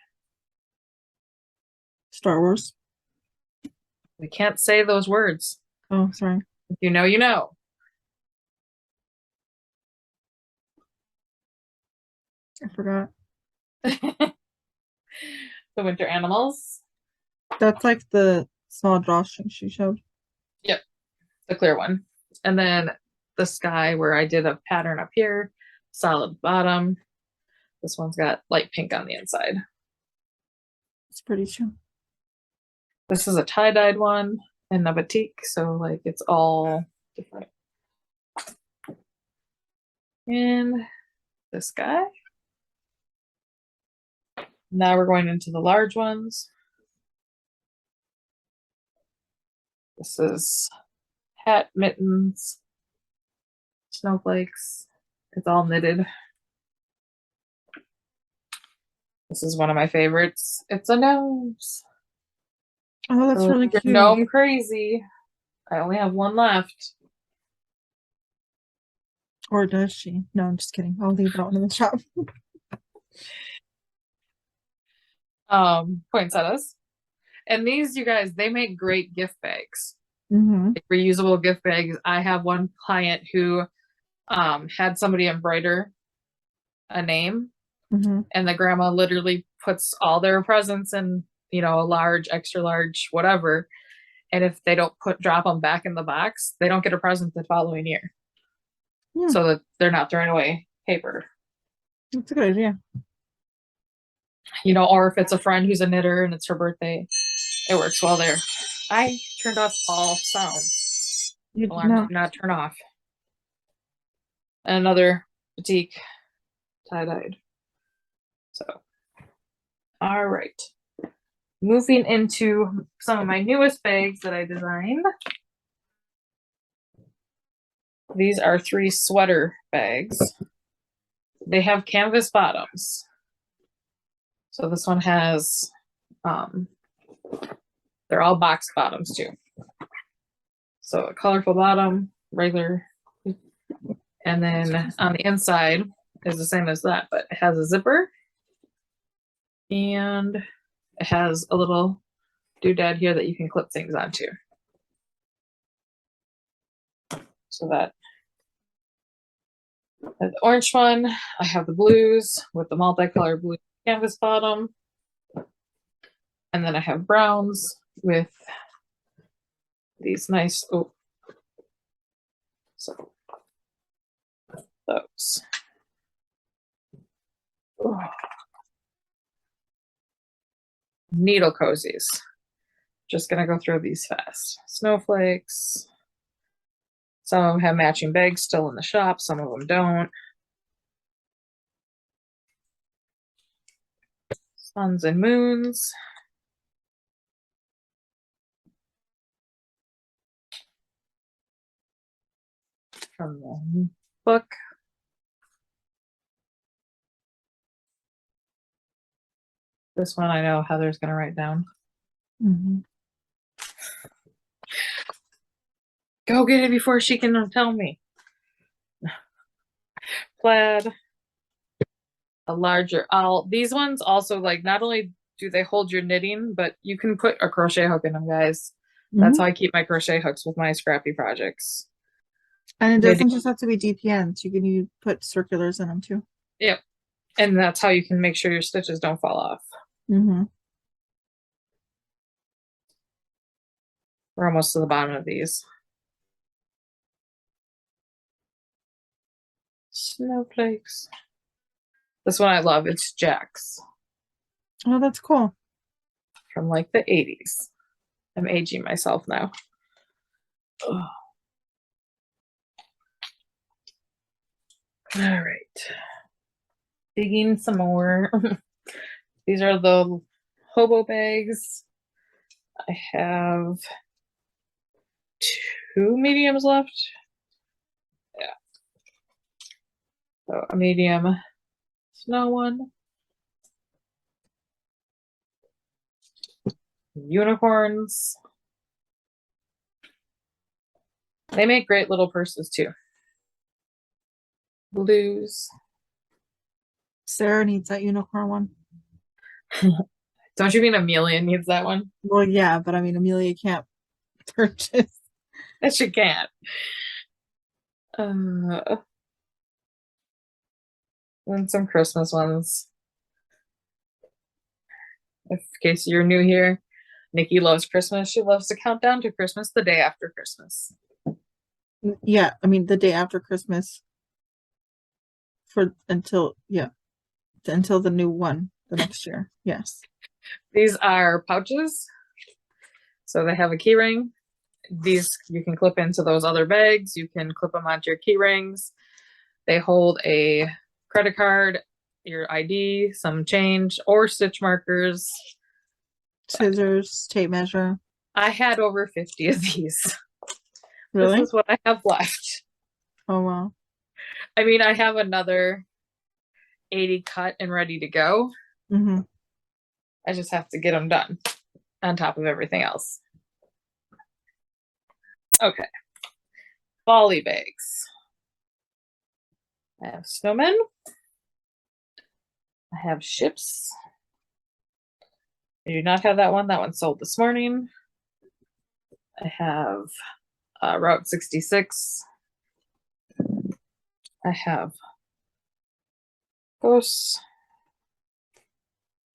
Star Wars. We can't say those words. Oh, sorry. If you know, you know. I forgot. The winter animals. That's like the small drawstring she showed. Yep. The clear one. And then the sky where I did a pattern up here. Solid bottom. This one's got light pink on the inside. It's pretty too. This is a tie-dyed one in the batik, so like it's all different. And this guy. Now we're going into the large ones. This is hat, mittens, snowflakes. It's all knitted. This is one of my favorites. It's a nose. Oh, that's really cute. Gnome crazy. I only have one left. Or does she? No, I'm just kidding. I'll leave that one in the shop. Poinsettias. And these, you guys, they make great gift bags. Mm-hmm. Like reusable gift bags. I have one client who had somebody embroider a name. Mm-hmm. And the grandma literally puts all their presents in, you know, a large, extra large, whatever. And if they don't drop them back in the box, they don't get a present the following year. Yeah, so that they're not throwing away paper. that's a good idea. You know, or if it's a friend who's a knitter and it's her birthday, it works well there. I turned off all sounds. Alarms do not turn off. Another boutique tie-dyed. So, all right. Moving into some of my newest bags that I designed. These are 3 sweater bags. They have canvas bottoms. So this one has, they're all box bottoms too. So a colorful bottom, regular, and then on the inside is the same as that, but it has a zipper and it has a little doodad here that you can clip things onto. So that the orange one, I have the blues with the multicolored blue canvas bottom. And then I have browns with these nice, oh, so those. Oh. Needle cozies. Just gonna go through these fast. Snowflakes. Some of them have matching bags still in the shop, some of them don't. Suns and moons. From the book. This one I know Heather's gonna write down. Go get it before she can tell me. Plaid. A larger owl. These ones also, like, not only do they hold your knitting, but you can put a crochet hook in them, guys. That's how I keep my crochet hooks with my scrappy projects. And it doesn't just have to be DPNs. You put circulars in them too. Yep. And that's how you can make sure your stitches don't fall off. We're almost to the bottom of these. Snowflakes. This one I love. It's Jack's. Oh, that's cool. From like the 80s. I'm aging myself now. Ugh. All right. Digging some more. These are the hobo bags. I have 2 mediums left. Yeah. So a medium snow one. Unicorns. They make great little purses too. Blues. Sarah needs that unicorn one. Don't you mean Amelia needs that one? Well, yeah, but I mean, Amelia can't purchase. Yes, she can't. And some Christmas ones. In case you're new here, Nicci loves Christmas. She loves to count down to Christmas the day after Christmas. Yeah, I mean the day after Christmas. Until the new one the next year. Yes. These are pouches. So they have a key ring. These you can clip into those other bags. You can clip them onto your key rings. They hold a credit card, your ID, some change, or stitch markers. Scissors, tape measure. I had over 50 of these. Really? This is what I have left. Oh, wow. I mean, I have another 80 cut and ready to go. I just have to get them done on top of everything else. Okay. Folly bags. I have snowmen. I have ships. I do not have that one. That one sold this morning. I have Route 66. I have ghosts.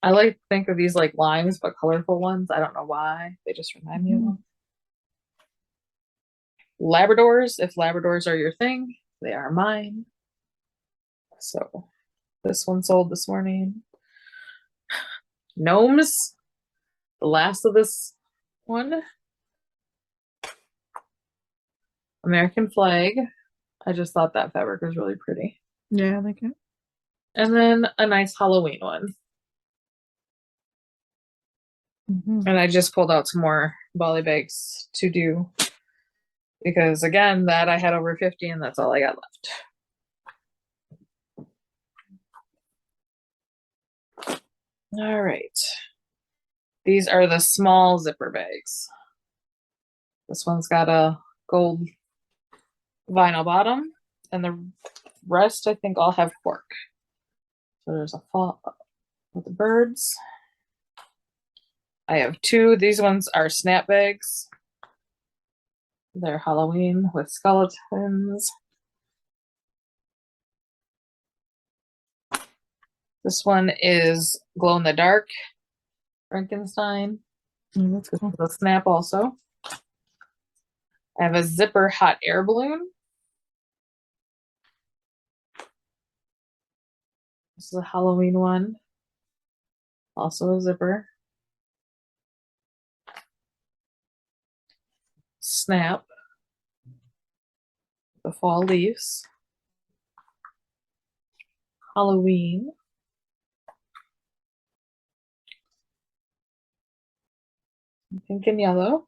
I like to think of these like limes, but colorful ones. I don't know why. They just remind me of them. Labradors, if Labradors are your thing, They are mine. So this one sold this morning. Gnomes, the last of this one. American flag. I just thought that fabric was really pretty. Yeah, I like it. And then a nice Halloween one. And I just pulled out some more Bali bags to do because again, that I had over 50 and that's all I got left. All right. These are the small zipper bags. This one's got a gold vinyl bottom and the rest I think all have cork. So there's a fall with the birds. I have two. These ones are snap bags. They're Halloween with skeletons. This one is glow in the dark Frankenstein. That's cool. The snap also. I have a zipper hot air balloon. This is a Halloween one. Also a zipper. Snap. The fall leaves. Halloween. Pink and yellow.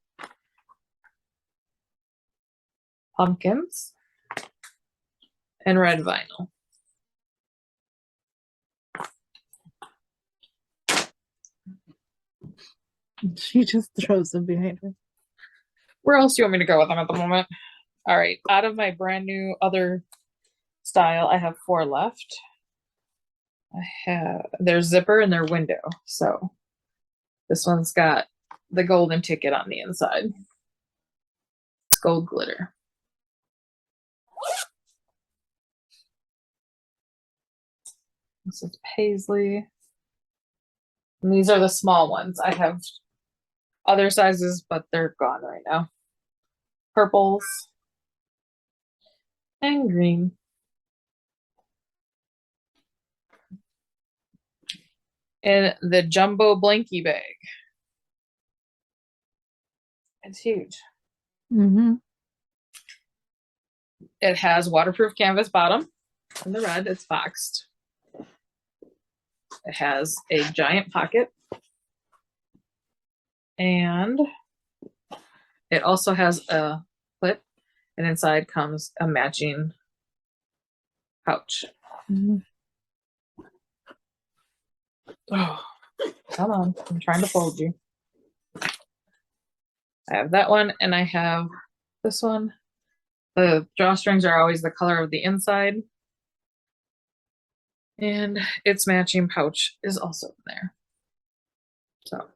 Pumpkins. And red vinyl. She just throws them behind her. Where else do you want me to go with them at the moment? All right, out of my brand new other style, I have 4 left. I have their zipper and their window. So this one's got the golden ticket on the inside. It's gold glitter. This is paisley. And these are the small ones. I have other sizes, but they're gone right now. Purples and green. And the jumbo blankie bag. It's huge. It has waterproof canvas bottom in the red. It's boxed. It has a giant pocket. And it also has a clip, and inside comes a matching pouch. Oh, come on. I'm trying to fold you. I have that one, and I have this one. The drawstrings are always the color of the inside. And its matching pouch is also in there. So,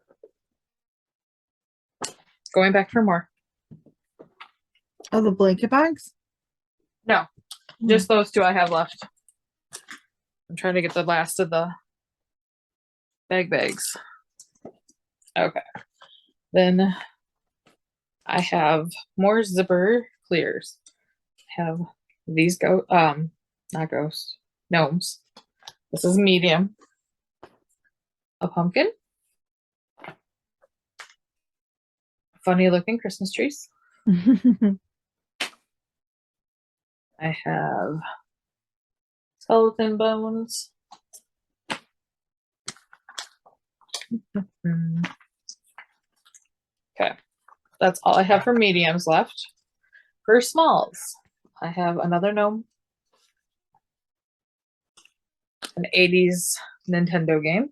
going back for more. Oh, the blanket bags? No, just those 2 I have left. I'm trying to get the last of the bags. Okay. Then I have more zipper clears. I have these not ghosts, gnomes. This is medium. A pumpkin. Funny looking Christmas trees. I have skeleton bones. Okay, that's all I have for mediums left. For smalls, I have another gnome, an 80s Nintendo game.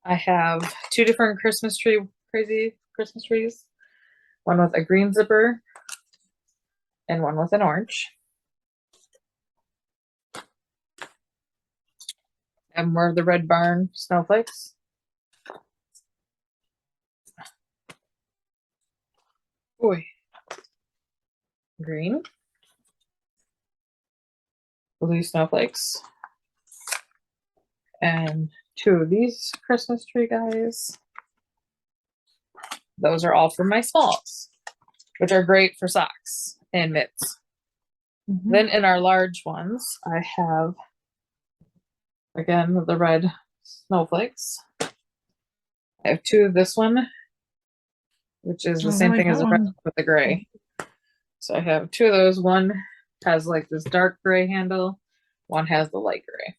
I have 2 different crazy Christmas trees. One with a green zipper and one with an orange. And more of the Red Barn snowflakes. Boy. Green. Blue snowflakes. And 2 of these Christmas tree guys. Those are all for my smalls, which are great for socks. and mitts. Mhm. Then in our large ones, I have, again, the red snowflakes. I have 2 of this one, which is the Oh, same I thing as got the red one. with the gray. So I have 2 of those. One has like this dark gray handle. One has the light gray.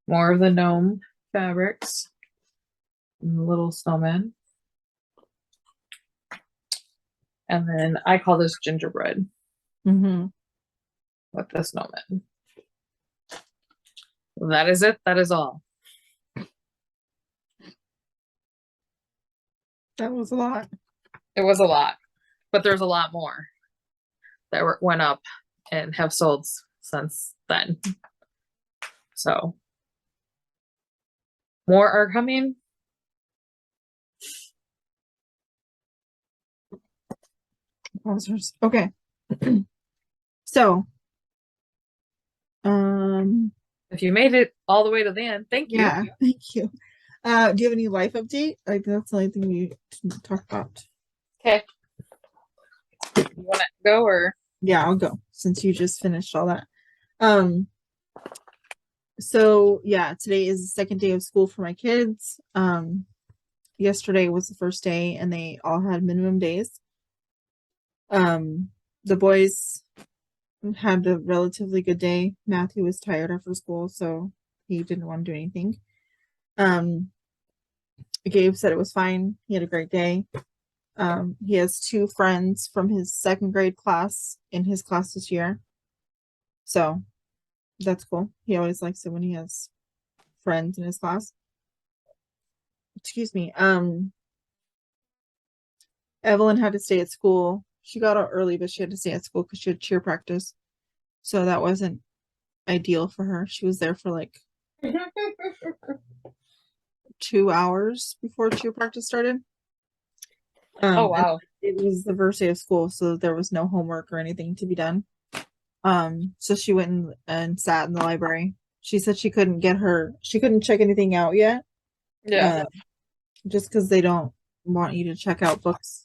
More of the gnome fabrics. And the little snowman. And then I call this gingerbread Mm-hmm. with the snowman. That is it. That is all. That was a lot. It was a lot, but there's a lot more that went up and have sold since then. So more are coming. Okay. So, If you made it all the way to the end, thank you. yeah, thank you. Do you have any life update? Like that's the only thing we talk about. Okay. You want to go or? Yeah, I'll go since you just finished all that. So yeah, today is the second day of school for my kids. Yesterday was the first day and they all had minimum days. The boys had a relatively good day. Matthew was tired after school, so he didn't want to do anything. Gabe said it was fine. He had a great day. He has 2 friends from his 2nd grade class in his class this year. So that's cool. He always likes it when he has friends in his class. Excuse me. Evelyn had to stay at school. She got out early, but she had to stay at school because she had cheer practice. So that wasn't ideal for her. She was there for like 2 hours before cheer practice started. Oh, wow. It was the first day of school, so there was no homework or anything to be done. So she went and sat in the library. She said she couldn't check anything out yet. Yeah. Just because they don't want you to check out books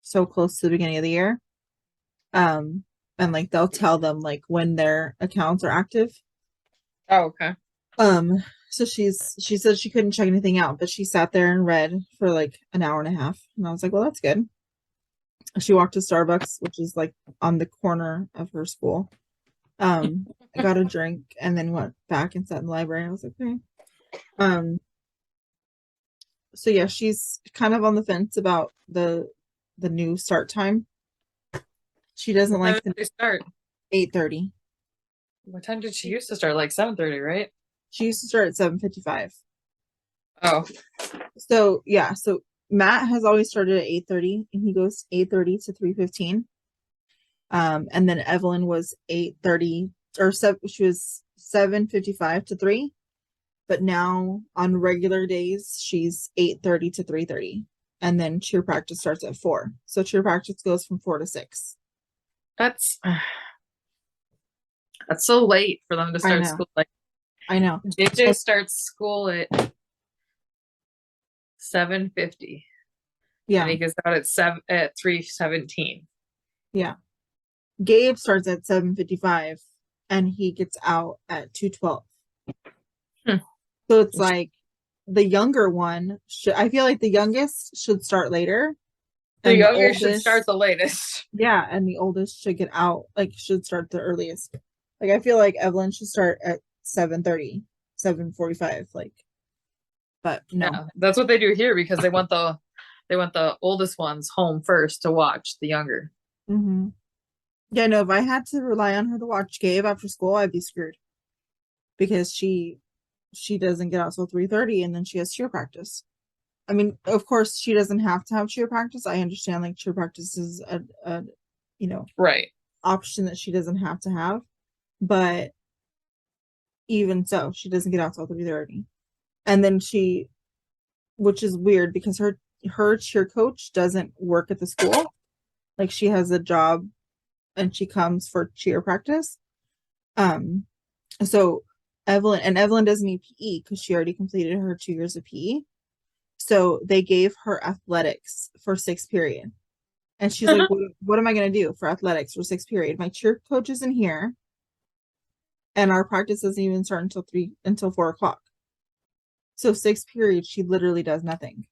so close to the beginning of the year. And like they'll tell them like when their accounts are active. Oh, okay. So she said she couldn't check anything out, but she sat there and read for like an hour and a half. And I was like, well, that's good. She walked to Starbucks, which is like on the corner of her school. I got a drink and then went back and sat in the library. I was like, okay. So yeah, she's kind of on the fence about the new start time. She doesn't like the they start 8:30. What time did she used to start? Like 7:30, right? She used to start at 7:55. Oh. So yeah, so Matt has always started at 8:30 and he goes 8:30 to 3:15. And then Evelyn was 8:30 or she was 7:55 to 3. But now on regular days, she's 8:30 to 3:30. And then cheer practice starts at 4. So cheer practice goes from 4 to 6. That's so late for them to start school. Like I know. JJ starts school at 7:50. Yeah. And he gets out at 3:17. Yeah. Gabe starts at 7:55 and he gets out at 2:12. So it's like the younger one I feel like the youngest should start later. The youngest should start the latest. Yeah, and the oldest should get out, like should start the earliest. Like I feel like Evelyn should start at 7:30, 7:45, like, but no. Yeah, that's what they do here because they want the oldest ones home first to watch the younger. Mm-hmm. Yeah, no, if I had to rely on her to watch Gabe after school, I'd be screwed. Because she doesn't get out till 3:30 and then she has cheer practice. I mean, of course she doesn't have to have cheer practice. I understand like cheer practice is a right option that she doesn't have to have. But even so, she doesn't get out till 3:30. And then which is weird because her cheer coach doesn't work at the school. Like she has a job and she comes for cheer practice. So Evelyn doesn't need PE because she already completed her 2 years of PE. So they gave her athletics for 6th period. And she's like, what am I going to do for athletics for sixth period? My cheer coach is in here. And our practice doesn't even start until 4 o'clock. So sixth period, she literally does nothing.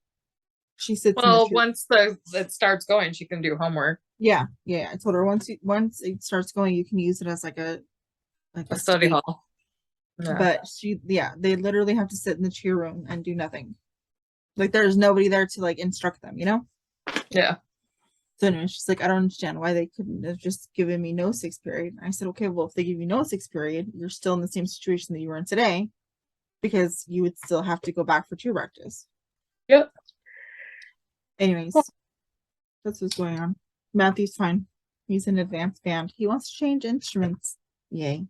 She sits in the Well, cheer. once it starts going, she can do homework. Yeah. I told her once it starts going, you can use it as like a Study study. hall. Yeah. But they literally have to sit in the cheer room and do nothing. Like there's nobody there to like instruct them, you know? Yeah. So anyway, she's like, I don't understand why they couldn't have just given me no sixth period. I said, okay, well, if they give you no sixth period, you're still in the same situation that you were in today, because you would still have to go back for cheer practice. Yep. Anyways, that's what's going on. Matthew's fine. He's in advanced band. He wants to change instruments. Yay.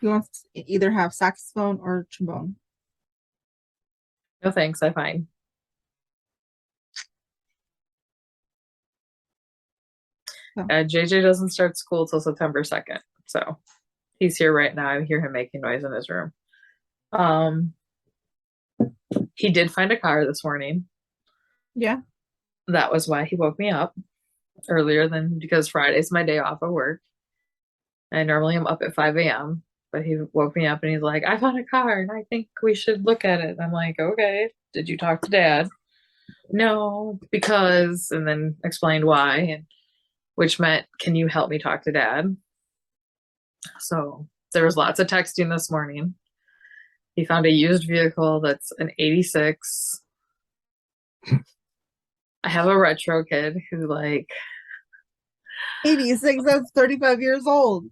He wants to either have saxophone or trombone. No thanks, I find. JJ doesn't start school till September 2nd. So he's here right now. I hear him making noise in his room. He did find a car this morning. Yeah. That was why he woke me up earlier because Friday's my day off of work. I normally am up at 5 a.m., but he woke me up and he's like, I found a car and I think we should look at it. I'm like, okay, did you talk to Dad? No, because, and then explained why, and which meant, can you help me talk to Dad? So there was lots of texting this morning. He found a used vehicle that's an 86. I have a retro kid who 86, that's 35 years old.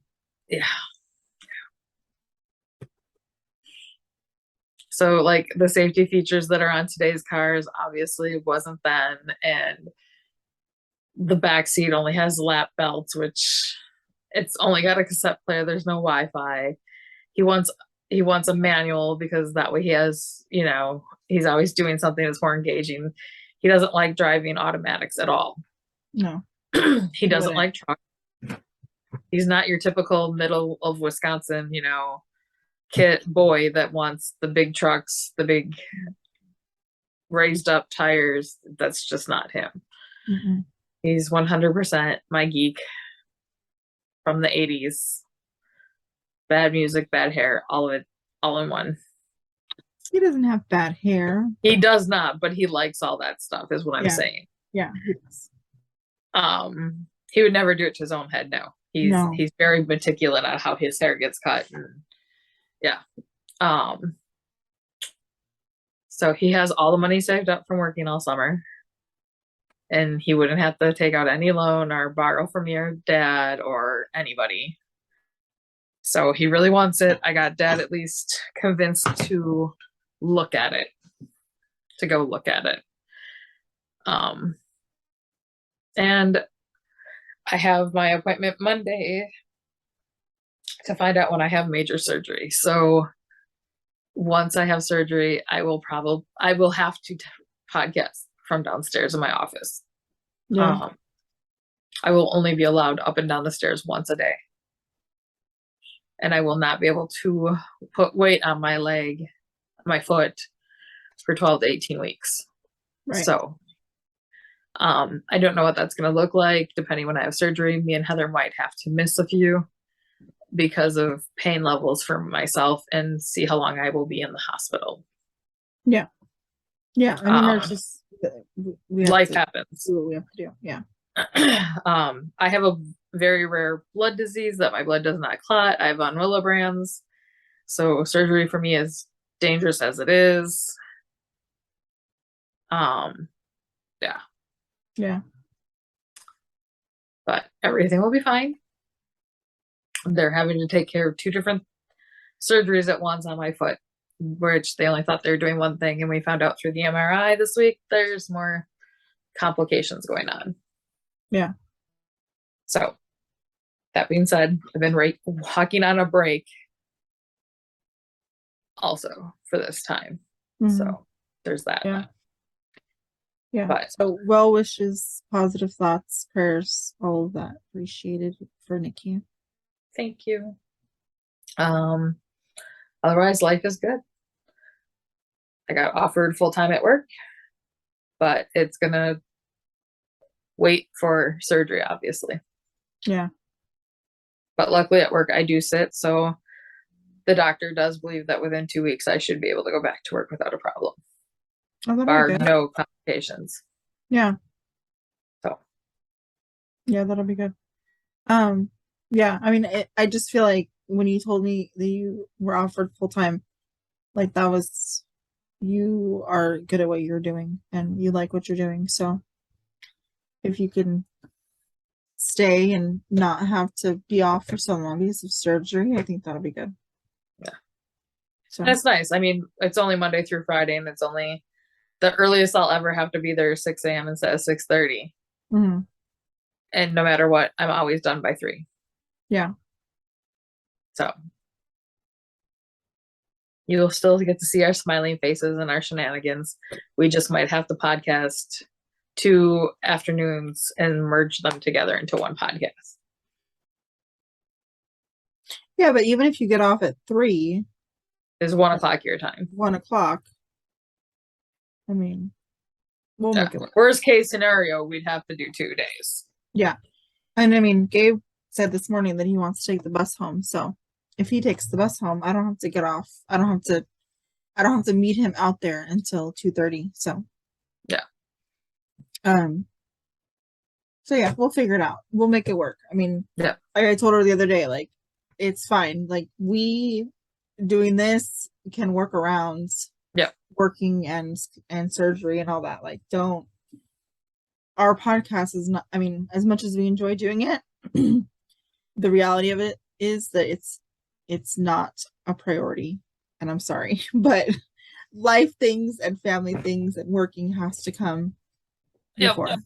Yeah. So the safety features that are on today's cars obviously wasn't then, and the back seat only has lap belts, which it's only got a cassette player. There's no Wi-Fi. He wants a manual because that way he has, he's always doing something that's more engaging. He doesn't like driving automatics at all. No. He doesn't like trucks. He's not your typical middle of Wisconsin, kid boy that wants the big trucks, the big raised up tires. That's just not him. Mm-hmm. He's 100% my geek from the 80s. Bad music, bad hair, all of it, all in one. He doesn't have bad hair. He does not, but he likes all that stuff, is what I'm saying. Yeah, he does. He would never do it to his own head. No. He's very meticulous on how his hair gets cut. And, yeah. So he has all the money saved up from working all summer. And he wouldn't have to take out any loan or borrow from your dad or anybody. So he really wants it. I got Dad at least convinced to look at it, to go look at it. And I have my appointment Monday to find out when I have major surgery. So once I have surgery, I will have to podcast from downstairs in my office. Yeah. I will only be allowed up and down the stairs once a day. And I will not be able to put weight on my foot for 12 to 18 weeks. Right. So I don't know what that's going to look like. Depending when I have surgery, me and Heather might have to miss a few because of pain levels for myself and see how long I will be in the hospital. Yeah. Yeah. I mean, there's just life happens. Do what we have to do. Yeah. I have a very rare blood disease that my blood does not clot. I have von Willebrand's. So surgery for me is dangerous as it is. Yeah. Yeah. But everything will be fine. They're having to take care of 2 different surgeries at once on my foot, which they only thought they were doing one thing. And we found out through the MRI this week, there's more complications going on. Yeah. So that being said, I've been walking on a break also for this time. Mm-hmm. So there's that. Yeah. Yeah. But, so well wishes, positive thoughts, prayers, all of that appreciated for Nicci. Thank you. Otherwise life is good. I got offered full-time at work, but it's gonna wait for surgery, obviously. Yeah. But luckily at work I do sit, so the doctor does believe that within 2 weeks I should be able to go back to work without a problem. Oh, that'll be Bar good. no complications. Yeah. So Yeah, that'll be good. Yeah, I mean, I just feel like when you told me that you were offered full time, like that was, you are good at what you're doing and you like what you're doing. So if you can stay and not have to be off for so long because of surgery, I think that'll be good. yeah. So That's nice. I mean, it's only Monday through Friday, and it's only the earliest I'll ever have to be there is 6 a.m. instead of 6:30. mhm. And no matter what, I'm always done by 3. Yeah. So you'll still get to see our smiling faces and our shenanigans. We just might have to podcast 2 afternoons and merge them together into one podcast. Yeah, but even if you get off at 3, It's 1 o'clock your time. 1 o'clock, I mean, we'll Yeah. make it work. Worst case scenario, we'd have to do 2 days. Yeah. And I mean, Gabe said this morning that he wants to take the bus home. So if he takes the bus home, I don't have to get off. I don't have to meet him out there until 2:30. So yeah. So yeah, we'll figure it out. We'll make it work. I mean, yeah. I told her the other day, like, it's fine. Like, we doing this can work around working and surgery and all that. Like, don't, our podcast is not, I mean, as much as we enjoy doing it, the reality of it is that it's not a priority. And I'm sorry, but life things and family things and working has to come before. Yep.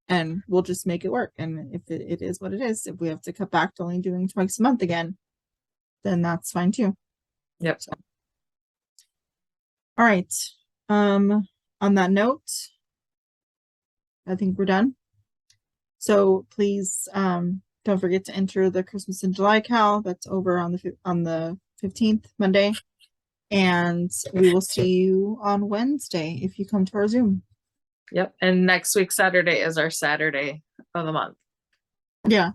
And we'll just make it work. And if it is what it is, if we have to cut back to only doing twice a month again, then that's fine too. Yep. So. All right. On that note, I think we're done. So please don't forget to enter the Christmas in July KAL. That's over on the 15th, Monday. And we will see you on Wednesday if you come to our Zoom. Yep. And next week, Saturday is our Saturday of the month. Yeah.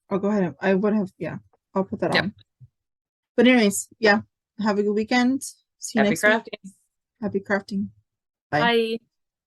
I'll go ahead. I would have, yeah. I'll put that on. But anyways, yeah. Have a good weekend. See you next week. Happy crafting. Bye. Bye.